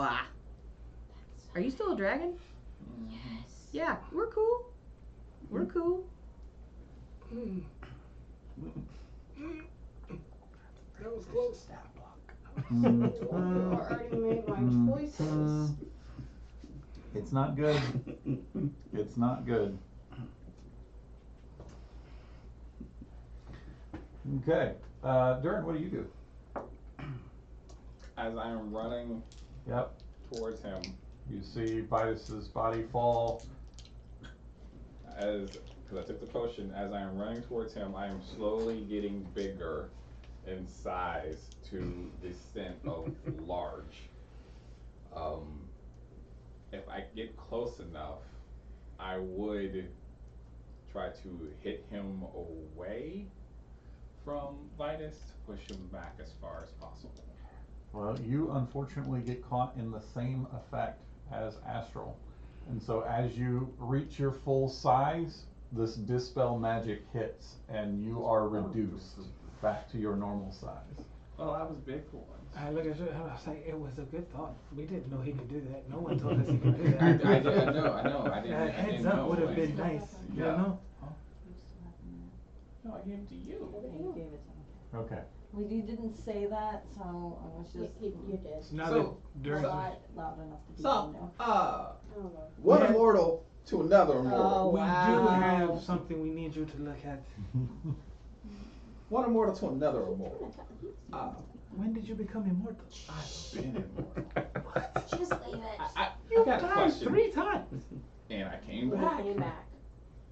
Are you still a dragon? Yes. Yeah, we're cool. We're cool. That was close. Stat block. You already made my choices. It's not good. It's not good. Okay. Durin, what do you do? As I am running Yep. towards him, You see Vitus's body fall. Because I took the potion, as I am running towards him, I am slowly getting bigger in size to the extent of large. If I get close enough, I would try to hit him away from Vitus to push him back as far as possible. Well, you unfortunately get caught in the same effect as Astral. And so as you reach your full size, this dispel magic hits and you are reduced back to your normal size. Well, I was big for once. I look at you and I was like, it was a good thought. We didn't know he could do that. No one told us he could do that. I know. I didn't Heads know. up would have been nice. You Yeah. know? You still have the mirror. No, I gave it to you. You gave it to me. Okay. Well, you didn't say that, so I was just You did. Now So- that during not loud enough to be So, know. Oh, Lord. one Yeah. immortal to another immortal. Oh, we do wow. have something we need you to look at. One immortal to another immortal. When did you become immortal? I've been immortal. Just leave it. I You got a died question. 3 times. And I came He back. came back.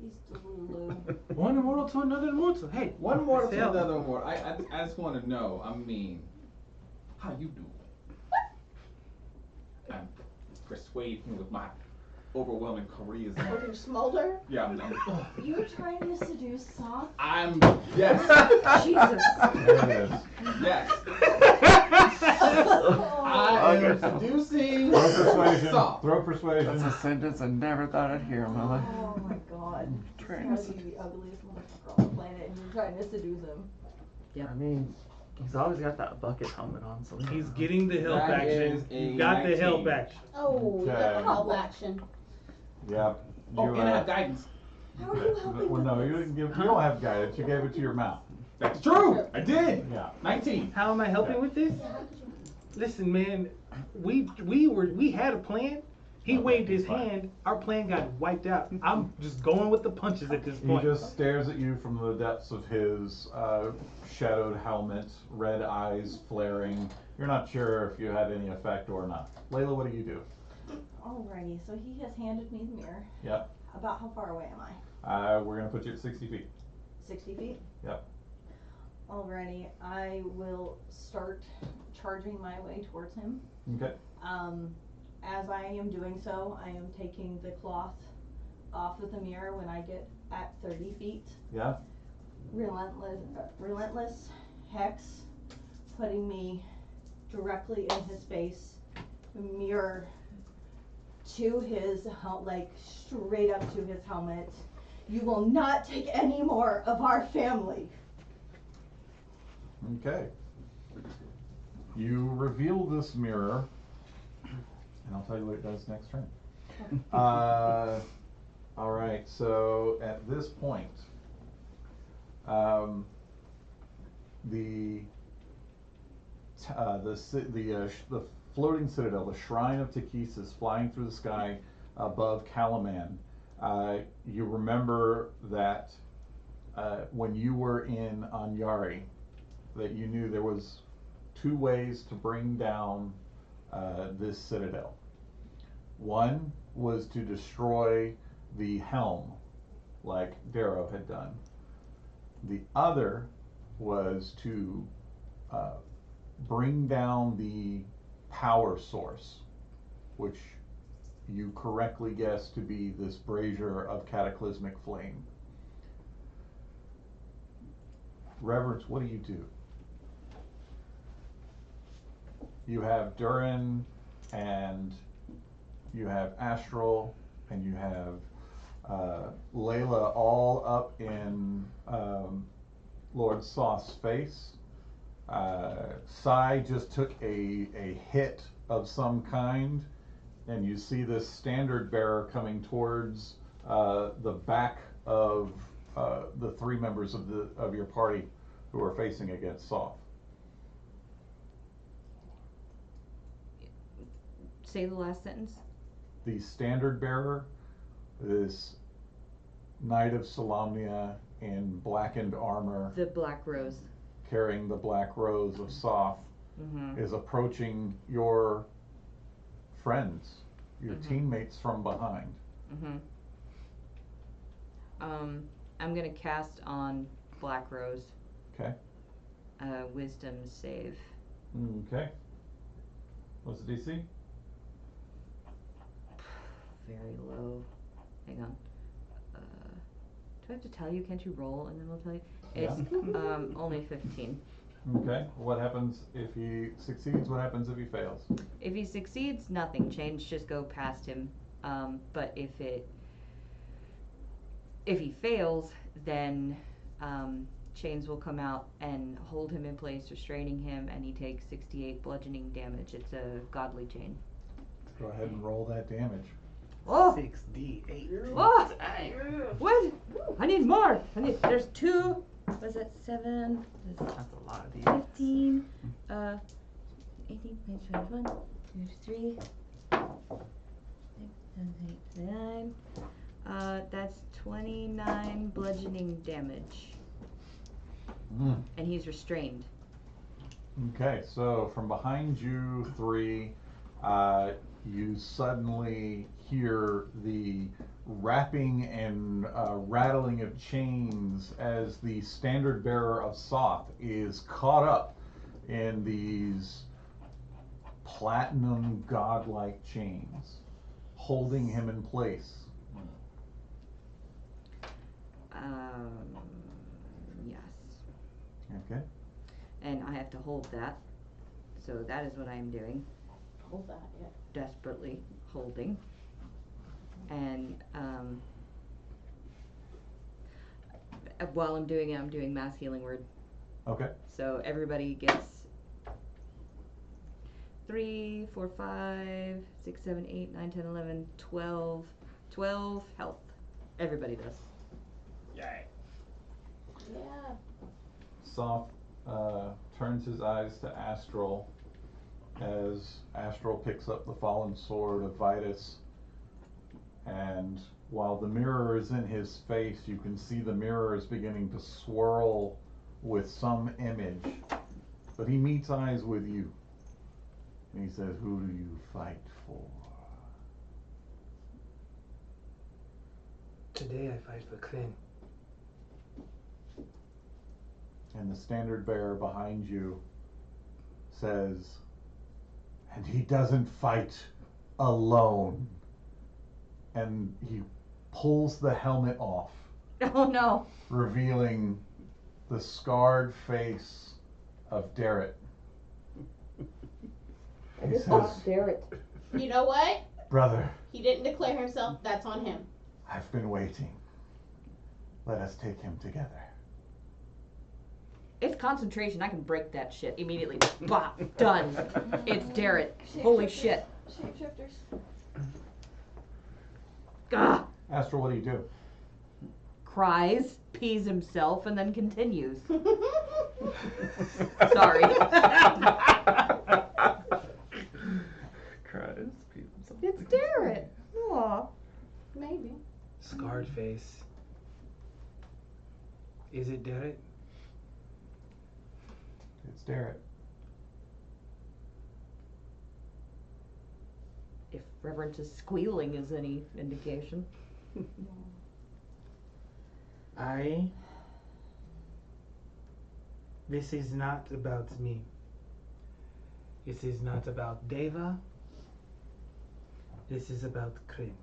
He's Delulu. One immortal to another immortal. Hey, One immortal Sell. to another immortal. I just want to know, how you doing? I'm persuading with my overwhelming charisma. With your smolder? Yeah, You're trying to seduce Soft? yes, Jesus. There it is. yes. Oh. I am Okay. seducing Throw persuasion. Soft. Throw That's persuasion. a sentence I never thought I'd hear in my life. Oh my god. Trying This to gotta be the ugliest motherfucker on the planet and you're trying to seduce him. I mean, he's always got that bucket helmet on, so he's getting the help That action. is a You got the 19. help action. Oh, you got Okay. the help action. Yep. Oh, You, and I have guidance. How are you helping well, with no, this? you didn't give. You don't have guidance. You gave it to your mouth. That's true. I did. Yeah. 19. How am I helping Yeah. with this? Listen, man, we had a plan. He Okay, waved his fine. hand. Our plan got wiped out. I'm just going with the punches at this He point. just stares at you from the depths of his shadowed helmet, red eyes flaring. You're not sure if you had any effect or not. Layla, what do you do? Alrighty, so he has handed me the mirror. Yep. About how far away am I? We're gonna put you at 60 feet. 60 feet? Yep. Alrighty, I will start charging my way towards him. Okay. As I am doing so, I am taking the cloth off of the mirror when I get at 30 feet. Yeah. Relentless hex, putting me directly in his face, mirror to his straight up to his helmet. You will not take any more of our family. Okay. You reveal this mirror, and I'll tell you what it does next turn. All right. So at this point, the floating citadel, the shrine of Takis, flying through the sky above Kalaman. You remember that when you were in Anyari, that you knew there was 2 ways to bring down this citadel. One was to destroy the helm, like Darrow had done. The other was to bring down the power source, which you correctly guessed to be this brazier of cataclysmic flame. Reverence, what do you do? You have Durin, and you have Astral, and you have Layla all up in Lord Soth's face. Sai just took a hit of some kind, and you see this standard bearer coming towards the back of the 3 members of your party who are facing against Soth. Say the last sentence. The standard bearer, this Knight of Solamnia in blackened armor, The Black Rose. carrying the black rose of Soth, Mm-hmm. is approaching your friends your Mhm. teammates from behind. I'm gonna cast on Black Rose. Okay. Wisdom save. Okay. What's the DC? Very low. Hang on. Do I have to tell you? Can't you roll and then we'll tell you? It's only 15. Okay. What happens if he succeeds? What happens if he fails? If he succeeds, nothing. Chains just go past him. But if he fails, then chains will come out and hold him in place, restraining him, and he takes 68 bludgeoning damage. It's a godly chain. Go ahead and roll that damage. Oh! 6d8. Oh! What? I need more. There's 2. Was it 7? That's a lot of these. 15. 18, 21, 23, 6, 7, 8, 9. That's 29 bludgeoning damage. And he's restrained. Okay, so from behind you 3, you suddenly hear the rapping and rattling of chains as the standard bearer of Soth is caught up in these platinum godlike chains, holding him in place. Yes. Okay. And I have to hold that. So that is what I am doing. Hold that, yeah. Desperately holding. And while I'm doing it, I'm doing mass healing word. Okay. So everybody gets 3, 4, 5, 6, 7, 8, 9, 10, 11, 12 health. Everybody does. Yay. Yeah. Soth turns his eyes to Astral as Astral picks up the fallen sword of Vitus, and while the mirror is in his face, you can see the mirror is beginning to swirl with some image, but he meets eyes with you, and he says, "Who do you fight for?" Today I fight for Kryn. And the standard bearer behind you says, "And he doesn't fight alone." And he pulls the helmet off, Oh no. revealing the scarred face of Darrett. He says, Darrett. You know what? "Brother, He didn't declare himself. That's on him. I've been waiting. Let us take him together." It's concentration. I can break that shit immediately. Bop. Done. It's Darrett. Holy shit. Shapeshifters. Gah. Astral, what do you do? Cries, pees himself, and then continues. Sorry. Cries. It's Darrett. Aw. Maybe. Scarred face. Is it Derek? It's Darrett. If Reverence' squealing is any indication. This is not about me. This is not about Deva. This is about Kryn.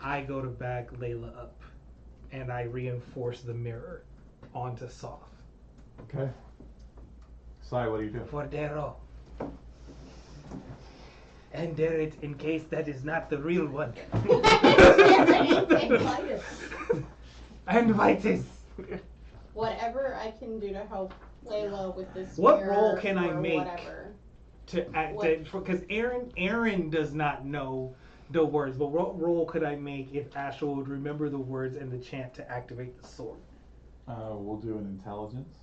I go to back Layla up, and I reinforce the mirror onto Soth. Okay. Sai, what do you do? Fordero. And Derek, in case that is not the real one. And Vitus. Whatever I can do to help Layla with this. What mirror role can I or make Whatever. to act? What- Because Aaron does not know the words, but what role could I make if Astral would remember the words and the chant to activate the sword? We'll do an intelligence.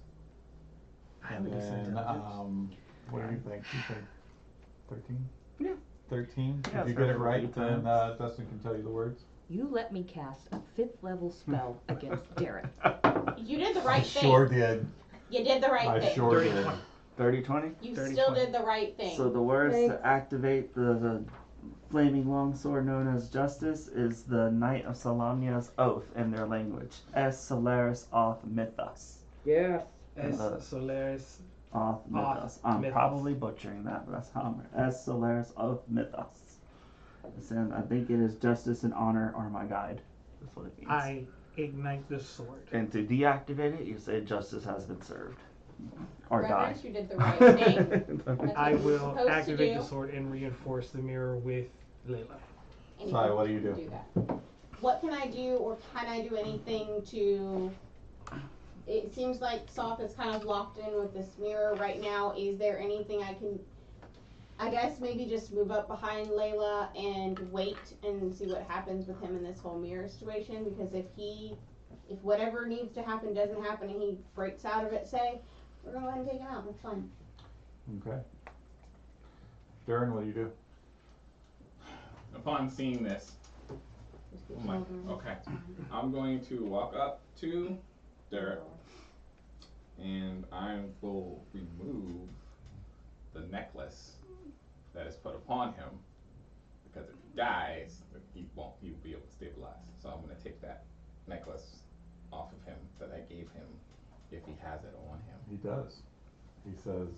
I have a And decent then, intelligence. what do you think? You think 13? Yeah. 13? Yeah, If you it's get it roughly right, 8 then times. Dustin can tell you the words. You let me cast a 5th level spell against Darrett. You did the I right thing. sure did. You did the right I thing. sure Dirty did. one. 30, 20? You 30, still 20. did the right thing. So the words Thanks. to activate the flaming longsword known as Justice is the Knight of Salamia's oath in their language. Es Solaris Oth Mythos. Yes. Es Solaris. Oth Mythos. I'm Mythos. probably butchering that, but that's how I'm. Es Solaris Oth Mythos. And I think it is Justice and Honor are my guide. That's what it means. I ignite the sword. And to deactivate it, you say Justice has been served. Or die. Reverence, you did the right thing. That's I what you're will supposed to activate do. the sword and reinforce the mirror with Layla. And Sai, you what do you can do? that. What can I do, or can I do anything to? It seems like Soth is kind of locked in with this mirror right now. Is there anything I can? I guess maybe just move up behind Layla and wait and see what happens with him in this whole mirror situation. Because if whatever needs to happen doesn't happen and he breaks out of it, say, we're gonna go ahead and take him out. That's fine. Okay. Darren, what do you do? Upon seeing this, Just get oh my, children. okay, I'm going to walk up to Derek and I will remove the necklace that is put upon him, because if he dies, then he will be able to stabilize. So I'm going to take that necklace off of him that I gave him, if he has it on him. He does. He says,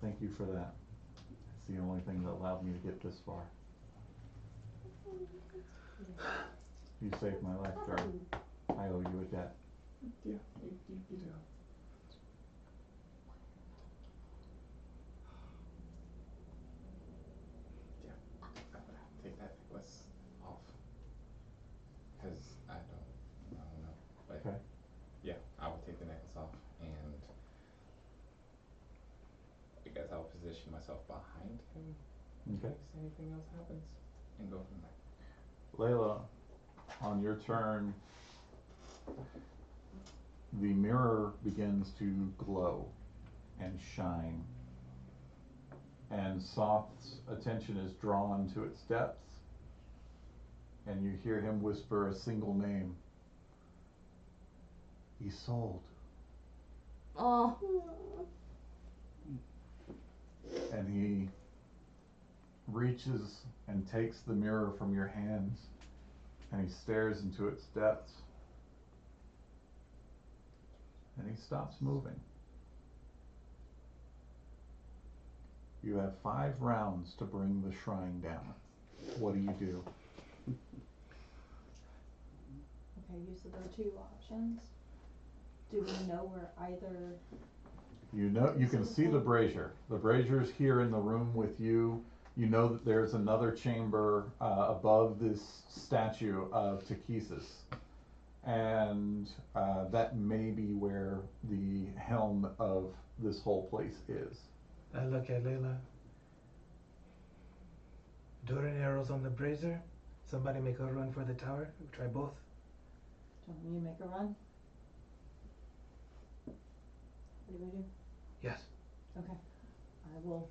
"Thank you for that. It's the only thing that allowed me to get this far. You saved my life, Darren. I owe you a debt." Yeah, you do. Yeah, I'm gonna take that necklace off, because I don't know, but Okay. yeah, I will take the necklace off, and I guess I'll position myself behind him in Okay. case anything else happens, and go from there. Layla, on your turn, the mirror begins to glow and shine, and Soth's attention is drawn to its depths, and you hear him whisper a single name. Isolde. Oh. And he reaches and takes the mirror from your hands, and he stares into its depths, and he stops moving. You have 5 rounds to bring the shrine down. What do you do? Okay, you said there were 2 options. Do we know where either? You know, you can see the brazier. The brazier's here in the room with you. You know that there's another chamber above this statue of Takesis. And that may be where the helm of this whole place is. I look at Layla. Durin arrows on the brazier. Somebody make a run for the tower. Try both. Do you want me to make a run? What do I do? Yes. Okay. I will.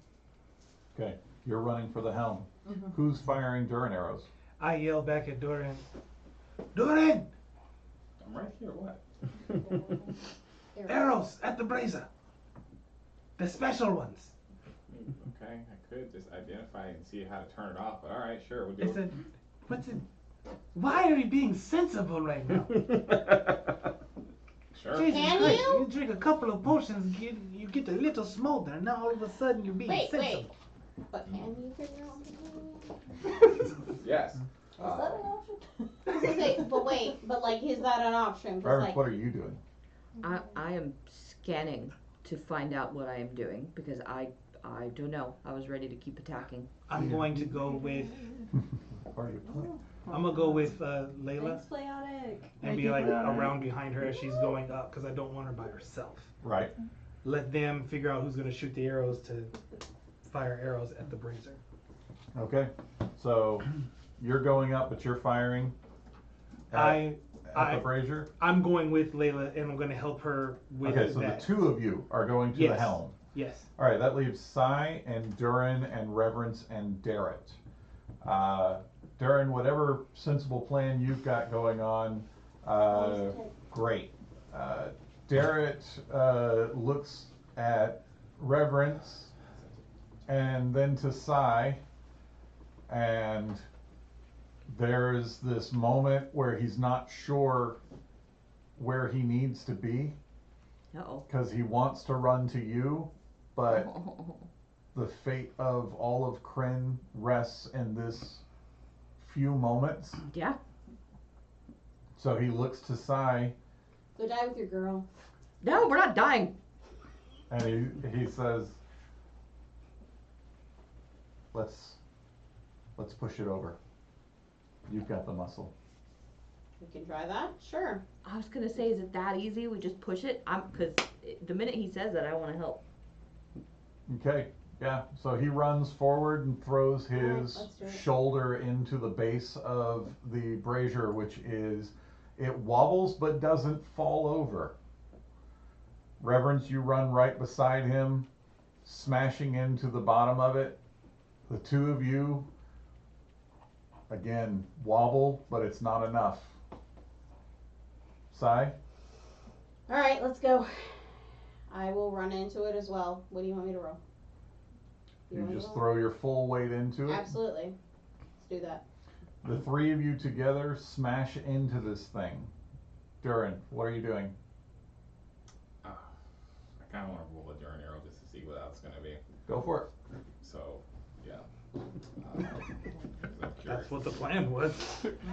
Okay, you're running for the helm. Mm-hmm. Who's firing Durin arrows? I yell back at Durin. Durin! I'm right here, what? Arrows at the brazier. The special ones. Okay, I could just identify and see how to turn it off, but alright, sure, we'll do It's it. what's it? Why are you being sensible right now? Sure. Jesus Can Christ, you? you drink a couple of potions, you get a little smolder, and now all of a sudden you're being Wait. sensible. But can you figure out? Yes. Is that an option? I was gonna say, but wait, but like, is that an option? 'Cause, Reverend, like, what are you doing? I am scanning to find out what I am doing, because I don't know. I was ready to keep attacking. I'm going to go with Are you playing? I'm gonna go with Layla Thanks, Playonic. and be like around behind her as she's going up because I don't want her by herself. Right. Let them figure out who's gonna shoot the arrows to fire arrows at the brazier. Okay. So you're going up, but you're firing at the brazier? I'm going with Layla and I'm gonna help her with Okay, so that. the 2 of you are going to the Yes. helm. Yes. All right, that leaves Sai and Durin and Reverence and Darret. Durin, whatever sensible plan you've got going on, great. Darret looks at Reverence and then to Sai, and there's this moment where he's not sure where he needs to be Uh-oh. because he wants to run to you, but the fate of all of Kryn rests in this few moments. Yeah. So he looks to Sai Go die with your girl. No, we're not dying. and he says, let's push it over. You've got the muscle. We can try that. Sure. I was gonna say, is it that easy? We just push it? Cause the minute he says that, I want to help. Okay, yeah. So he runs forward and throws Alright, his let's do it. shoulder into the base of the brazier, which is, it wobbles but doesn't fall over. Reverence, you run right beside him, smashing into the bottom of it. The two of you, again, wobble, but it's not enough. Sai? Alright, let's go. I will run into it as well. What do you want me to roll? You want me just to throw your full weight into it. Absolutely. Let's do that. The three of you together smash into this thing. Durin, what are you doing? I kind of want to roll a Durn arrow just to see what that's going to be. Go for it. So, yeah. 'Cause I'm curious. That's what the plan was.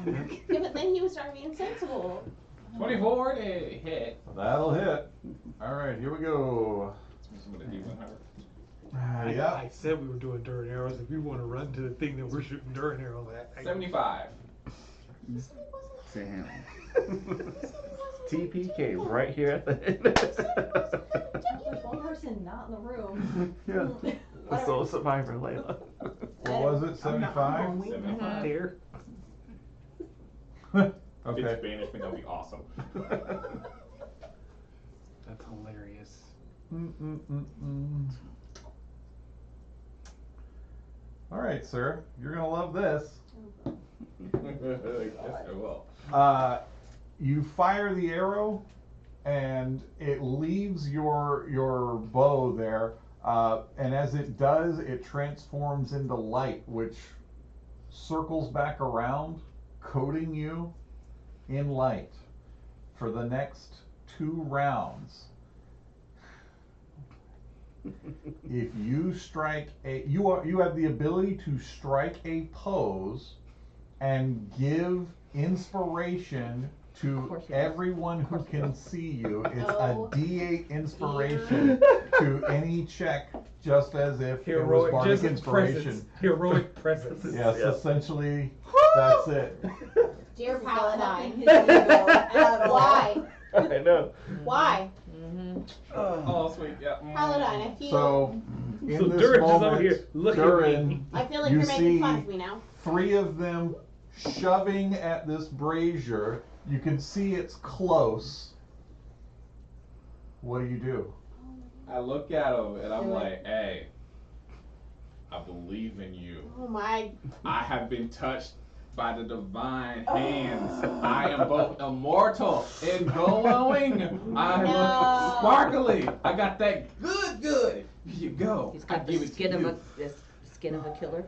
Yeah, but then he would start being sensible. 24 to hit. That'll hit. Alright, here we go. I'm going to do 100. I said we were doing Durn arrows. If you want to run to the thing that we're shooting Durn arrows at. 75. Damn. TPK right here at the end. There's one person not in the room. Yeah. The sole survivor, Layla. What was it? 75? 75. There. Okay. It's banishment, that'll be awesome. That's hilarious. All right, sir. You're gonna love this. Yes, I will. You fire the arrow, and it leaves your bow there. And as it does, it transforms into light, which circles back around, coating you in light for the next 2 rounds. If you strike you have the ability to strike a pose and give inspiration to everyone who can see you. It's Oh, a D8 inspiration to any check, just as if it was Heroic, bardic just inspiration. presence. Heroic presence. Yes, Yep. essentially, that's it. Dear Not helping Paladine. his ego at all. Why? I know. Why? Oh, sweet, yeah. Paladine, I feel So, in So this Durin's just over moment, here looking at me. Durin, I feel like you you're making see fun of me now. 3 of them shoving at this brazier. You can see it's close. What do? I look at him and I'm Do it. like, hey, I believe in you. Oh my. I have been touched by the divine hands. I am both immortal and glowing. I No. look sparkly. I got that good. Here you go. He's I got give the it skin to of you. the skin of a killer.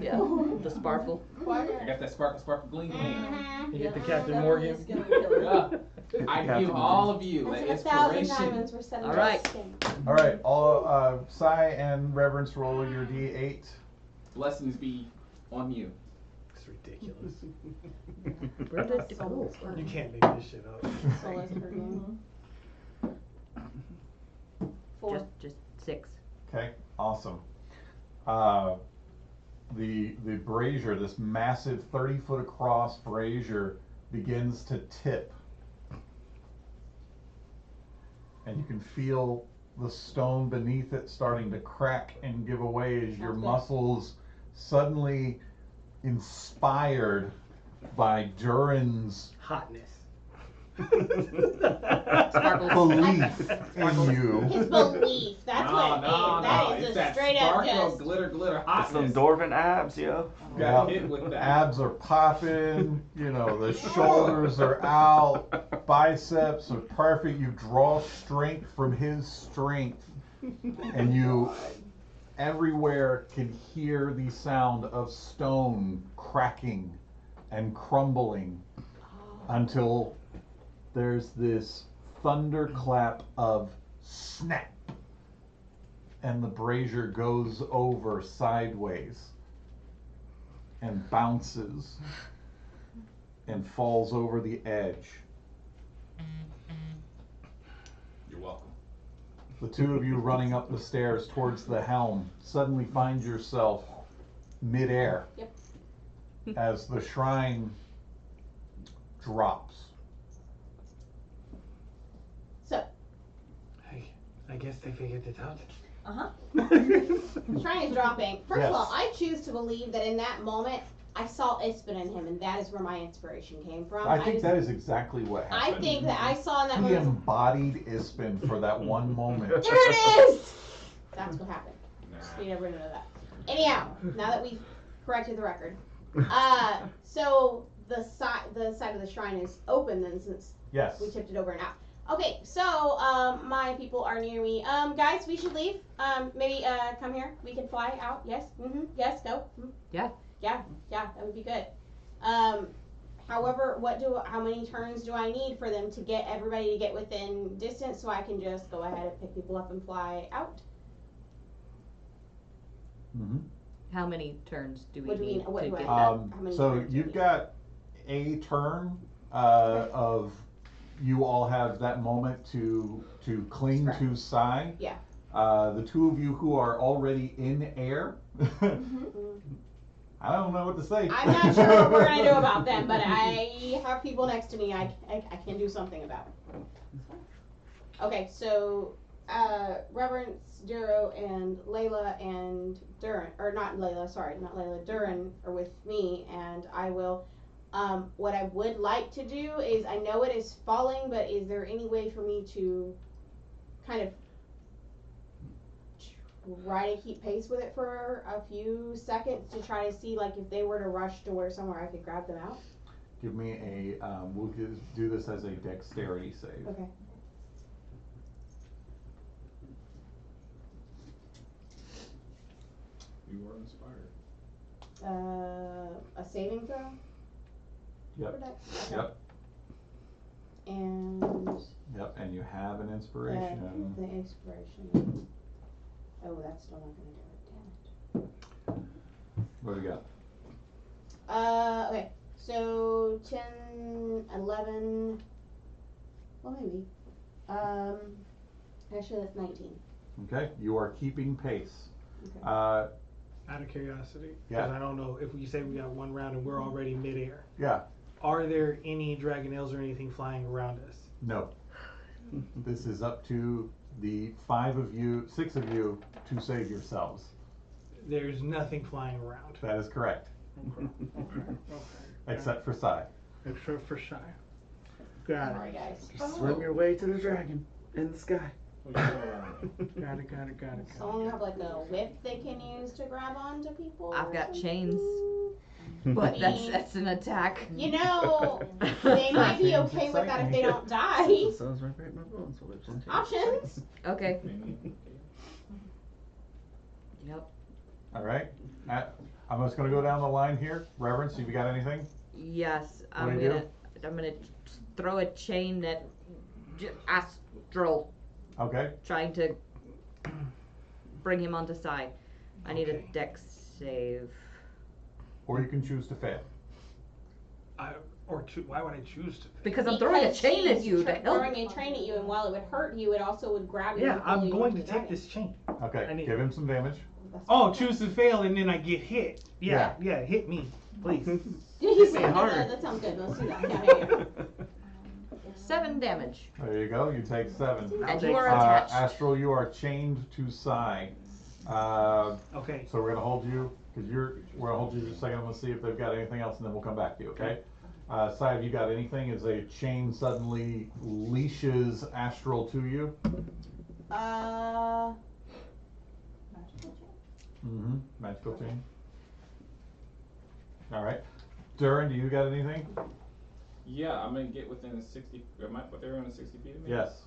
Yeah, the sparkle. I got that sparkle, gleam. Mhm. You get the Yeah, Captain definitely Morgan. is gonna kill her. Yeah. I give all of you I an took 1,000 inspiration. diamonds for 7 All right. skin. All right, all Sai and Reverence, roll your D8. Blessings be on you. It's ridiculous. Where did it Souls go? per- You can't make this shit up. Souls per game. 4. Just 6. Okay, awesome. The brazier, this massive 30-foot across brazier, begins to tip. And you can feel the stone beneath it starting to crack and give away as your Sounds good. muscles, suddenly inspired by Durin's Hotness. Sparkles. belief in you. His belief. That's what it No, is. That it's is that a straight up sparkle, just. glitter Some hotness. dwarven abs, yo. Got Yeah. hit with that. Abs are popping, the shoulders are out, biceps are perfect. You draw strength from his strength and you everywhere can hear the sound of stone cracking and crumbling until there's this thunderclap of snap, and the brazier goes over sideways and bounces and falls over the edge. You're welcome. The two of you running up the stairs towards the helm suddenly find yourself midair. Yep. As the shrine drops. So, I guess they figured it out. the shrine is dropping. First of Yes. all, I choose to believe that in that moment I saw Ispen in him, and that is where my inspiration came from. I think that is exactly what happened. I think that I saw in that He moment. embodied Ispen for that one moment. There it is! That's what happened. Just Nah. need everyone to know that. Anyhow, now that we've corrected the record, so the side of the shrine is open then, since Yes. we tipped it over and out. Okay, so my people are near me. Guys, we should leave. Maybe come here. We can fly out. Yes. Yes. Go. Yeah. Yeah. That would be good. However, how many turns do I need for them to get everybody to get within distance so I can just go ahead and pick people up and fly out? Mm-hmm. How many turns do we What do we- need what to do I get have? that? How many So turns do you've we- got a turn of you all have that moment to cling Correct. to Sai. Yeah. The two of you who are already in air. I don't know what to say. I'm not sure what we're gonna do about them, but I have people next to me. I can do something about it. Okay, so Reverence, Duro, and Layla and Durin, or not Layla, sorry, not Layla, Durin are with me, and I will. What I would like to do is, I know it is falling, but is there any way for me to kind of try to keep pace with it for a few seconds to try to see, like, if they were to rush to where somewhere I could grab them out? Give me a, we'll do this as a dexterity save. Okay. You were inspired. A saving throw? Yep. For dex? Okay. Yep. And Yep, and you have an inspiration. the inspiration. Oh, that's still not gonna do it. Damn it. What do we got? Okay. So 10, 11. Well, maybe. Actually, that's 19. Okay, you are keeping pace. Okay. Out of curiosity, Yeah. because I don't know if we say we got one round and we're already midair. Yeah. Are there any dragonelles or anything flying around us? No. This is up to the 6 of you to save yourselves. There's nothing flying around. That is correct. Okay. Except for Sai. Except for Shy. Got Sorry, it. guys. Just swim your way to the dragon in the sky. Got it. Someone have like a whip they can use to grab onto people? I've or got something? chains. But mean- that's an attack. You know, they might be okay with that if they don't die. Sounds right my bones. So which one? Options. Okay. Yep. All right. I'm just going to go down the line here. Reverence, have you got anything? Yes, What do you I'm gonna throw a chain at Astral, Okay. trying to bring him onto side. I need a Okay. dex save. Or you can choose to fail. Mm-hmm. Why would I choose to? Because I'm throwing a chain at you to help. Throwing a chain at you, and while it would hurt you, it also would grab you. Yeah, and pull I'm you going onto to the take dragon. this chain. Okay. I need- Give him some damage. That's Oh, choose to fail and then I get hit. Yeah, hit me, please. Yes, me harder. that sounds good. Let's do that. Yeah, here you go. 7 damage. There you go. You take 7. And you are attached. Astral, you are chained to Sai. Okay. So we're gonna hold you because we're gonna hold you just a second. I'm gonna see if they've got anything else, and then we'll come back to you. Okay. Sai, have you got anything? As a chain suddenly leashes Astral to you. Magical chain? Mm-hmm. Magical chain. All right. Durin, do you got anything? Yeah, I'm gonna get within 60. Am I? But they're within 60 feet of me. Yes.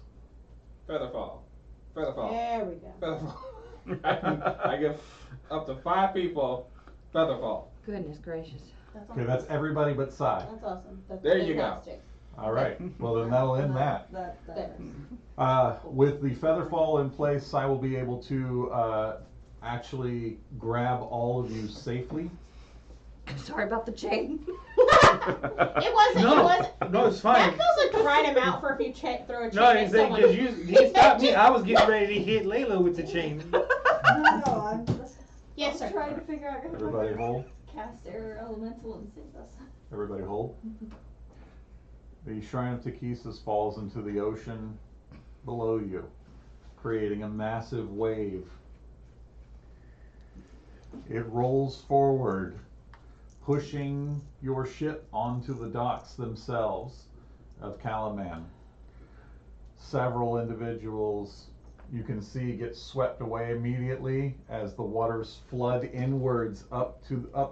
Featherfall. Featherfall. There we go. Featherfall. I give up to 5 people Featherfall. Goodness gracious. That's Okay, awesome. that's everybody but Sai. That's awesome. That's There you go. fantastic. All right. Well, then that'll end that. That There. hurts. With the Featherfall in place, Sai will be able to actually grab all of you safely. Sorry about the chain. It wasn't. No, It wasn't. no, it's fine. That feels like crying him out for if you throw a chain No, at it's someone. because he stopped me. I was getting ready to hit Layla with the chain. No, I'm just Yes, sir. trying to figure out if Everybody I'm hold. cast air elemental and save us. Everybody hold. The Shrine of Takesis falls into the ocean below you, creating a massive wave. It rolls forward, pushing your ship onto the docks themselves of Calaman. Several individuals you can see get swept away immediately as the waters flood inwards up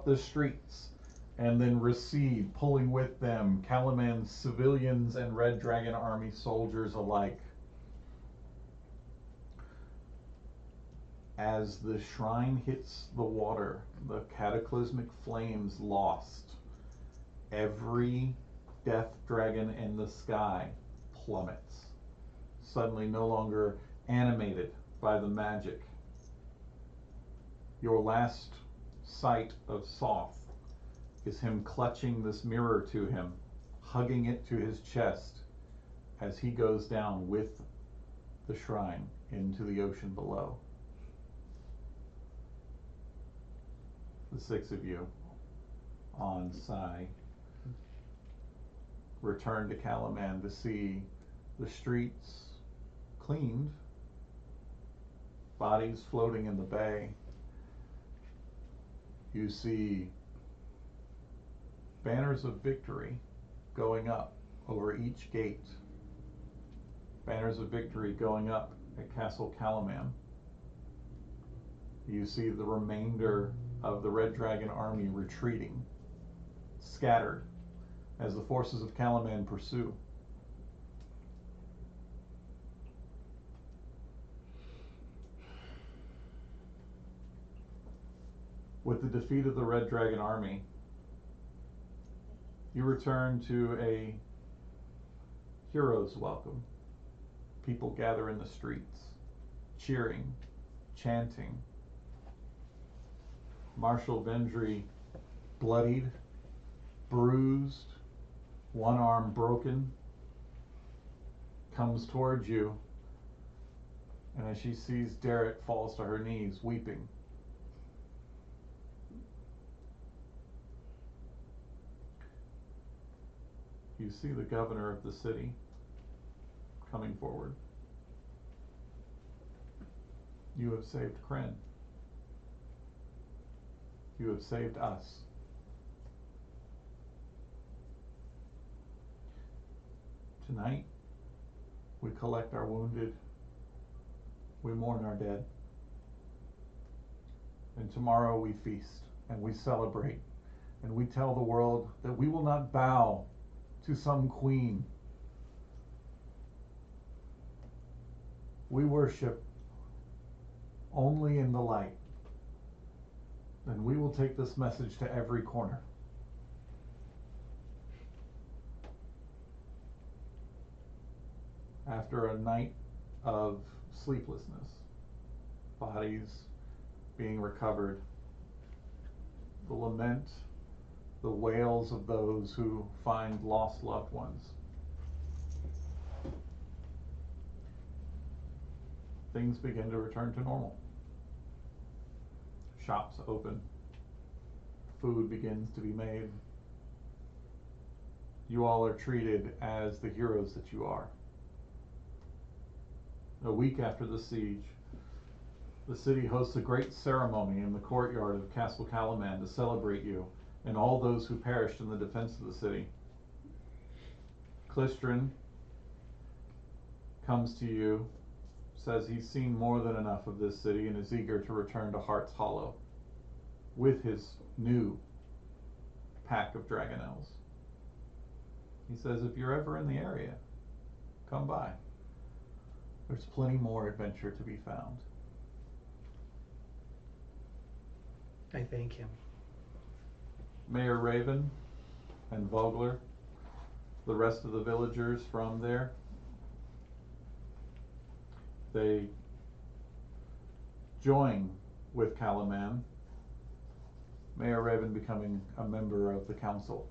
the streets and then recede, pulling with them Calaman's civilians and Red Dragon Army soldiers alike. As the shrine hits the water, the cataclysmic flames lost. Every death dragon in the sky plummets, suddenly no longer animated by the magic. Your last sight of Soth is him clutching this mirror to him, hugging it to his chest as he goes down with the shrine into the ocean below. The 6 of you on Sai return to Calaman to see the streets cleaned, bodies floating in the bay. You see banners of victory going up over each gate. Banners of victory going up at Castle Calaman. You see the remainder of the Red Dragon Army retreating, scattered, as the forces of Calaman pursue. With the defeat of the Red Dragon Army, you return to a hero's welcome. People gather in the streets, cheering, chanting. Marshal Vendry, bloodied, bruised, one arm broken, comes towards you, and as she sees Derek, falls to her knees, weeping. You see the governor of the city coming forward. You have saved Kryn. You have saved us. Tonight, we collect our wounded. We mourn our dead. And tomorrow we feast and we celebrate and we tell the world that we will not bow to some queen. We worship only in the light. And we will take this message to every corner. After a night of sleeplessness, bodies being recovered, the lament, the wails of those who find lost loved ones, things begin to return to normal. Shops open. Food begins to be made. You all are treated as the heroes that you are. A week after the siege, the city hosts a great ceremony in the courtyard of Castle Calaman to celebrate you and all those who perished in the defense of the city. Clistrin comes to you, says he's seen more than enough of this city and is eager to return to Heart's Hollow with his new pack of Dragonels. He says if you're ever in the area, come by. There's plenty more adventure to be found. I thank him. Mayor Raven and Vogler, the rest of the villagers from there, they join with Calaman, Mayor Raven becoming a member of the council.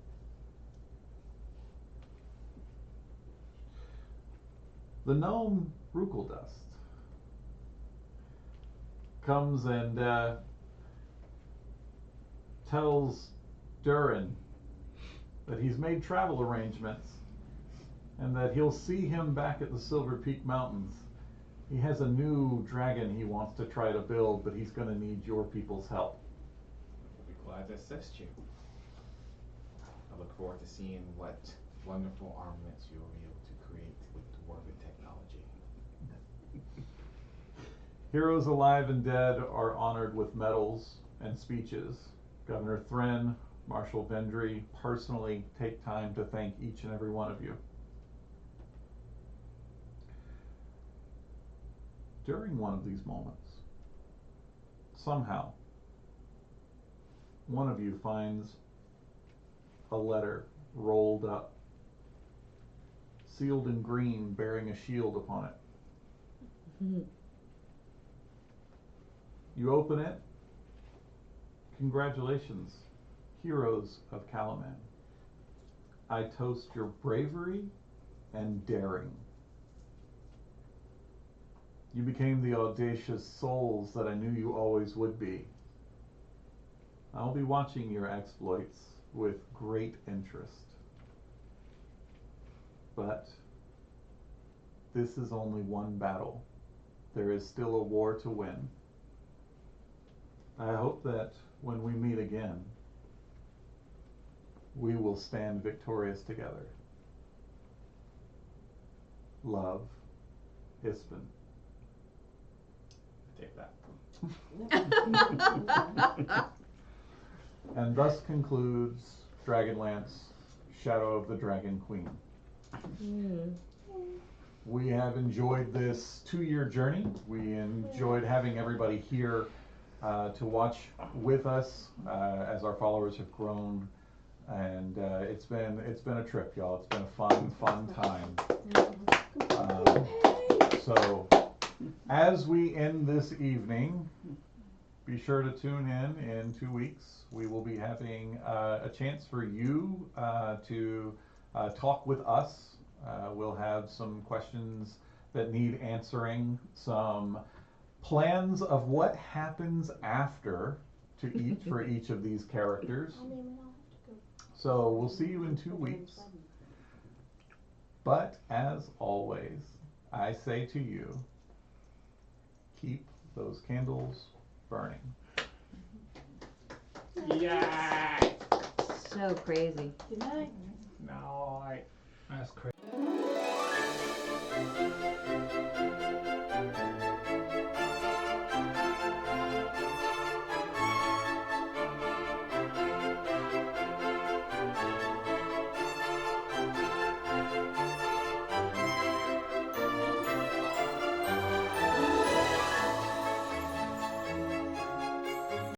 The gnome Rukeldust comes and tells Durin that he's made travel arrangements and that he'll see him back at the Silver Peak Mountains. He has a new dragon he wants to try to build, but he's going to need your people's help. I'll be glad to assist you. I look forward to seeing what wonderful armaments you will be able to create with dwarven technology. Heroes alive and dead are honored with medals and speeches. Governor Thren, Marshal Vendry personally take time to thank each and every one of you. During one of these moments, somehow, one of you finds a letter rolled up, sealed in green, bearing a shield upon it. You open it. Congratulations, heroes of Calaman. I toast your bravery and daring. You became the audacious souls that I knew you always would be. I'll be watching your exploits with great interest. But this is only one battle. There is still a war to win. I hope that when we meet again, we will stand victorious together. Love, Hispin. Take that. And thus concludes Dragonlance, Shadow of the Dragon Queen. We have enjoyed this 2-year journey. We enjoyed having everybody here to watch with us as our followers have grown, and it's been a trip, y'all. It's been a fun time. So as we end this evening, be sure to tune in 2 weeks. We will be having a chance for you to talk with us. We'll have some questions that need answering, some plans of what happens after for each of these characters. So we'll see you in 2 weeks. But as always, I say to you, keep those candles burning. Yeah. So crazy. Good night. No, That's crazy.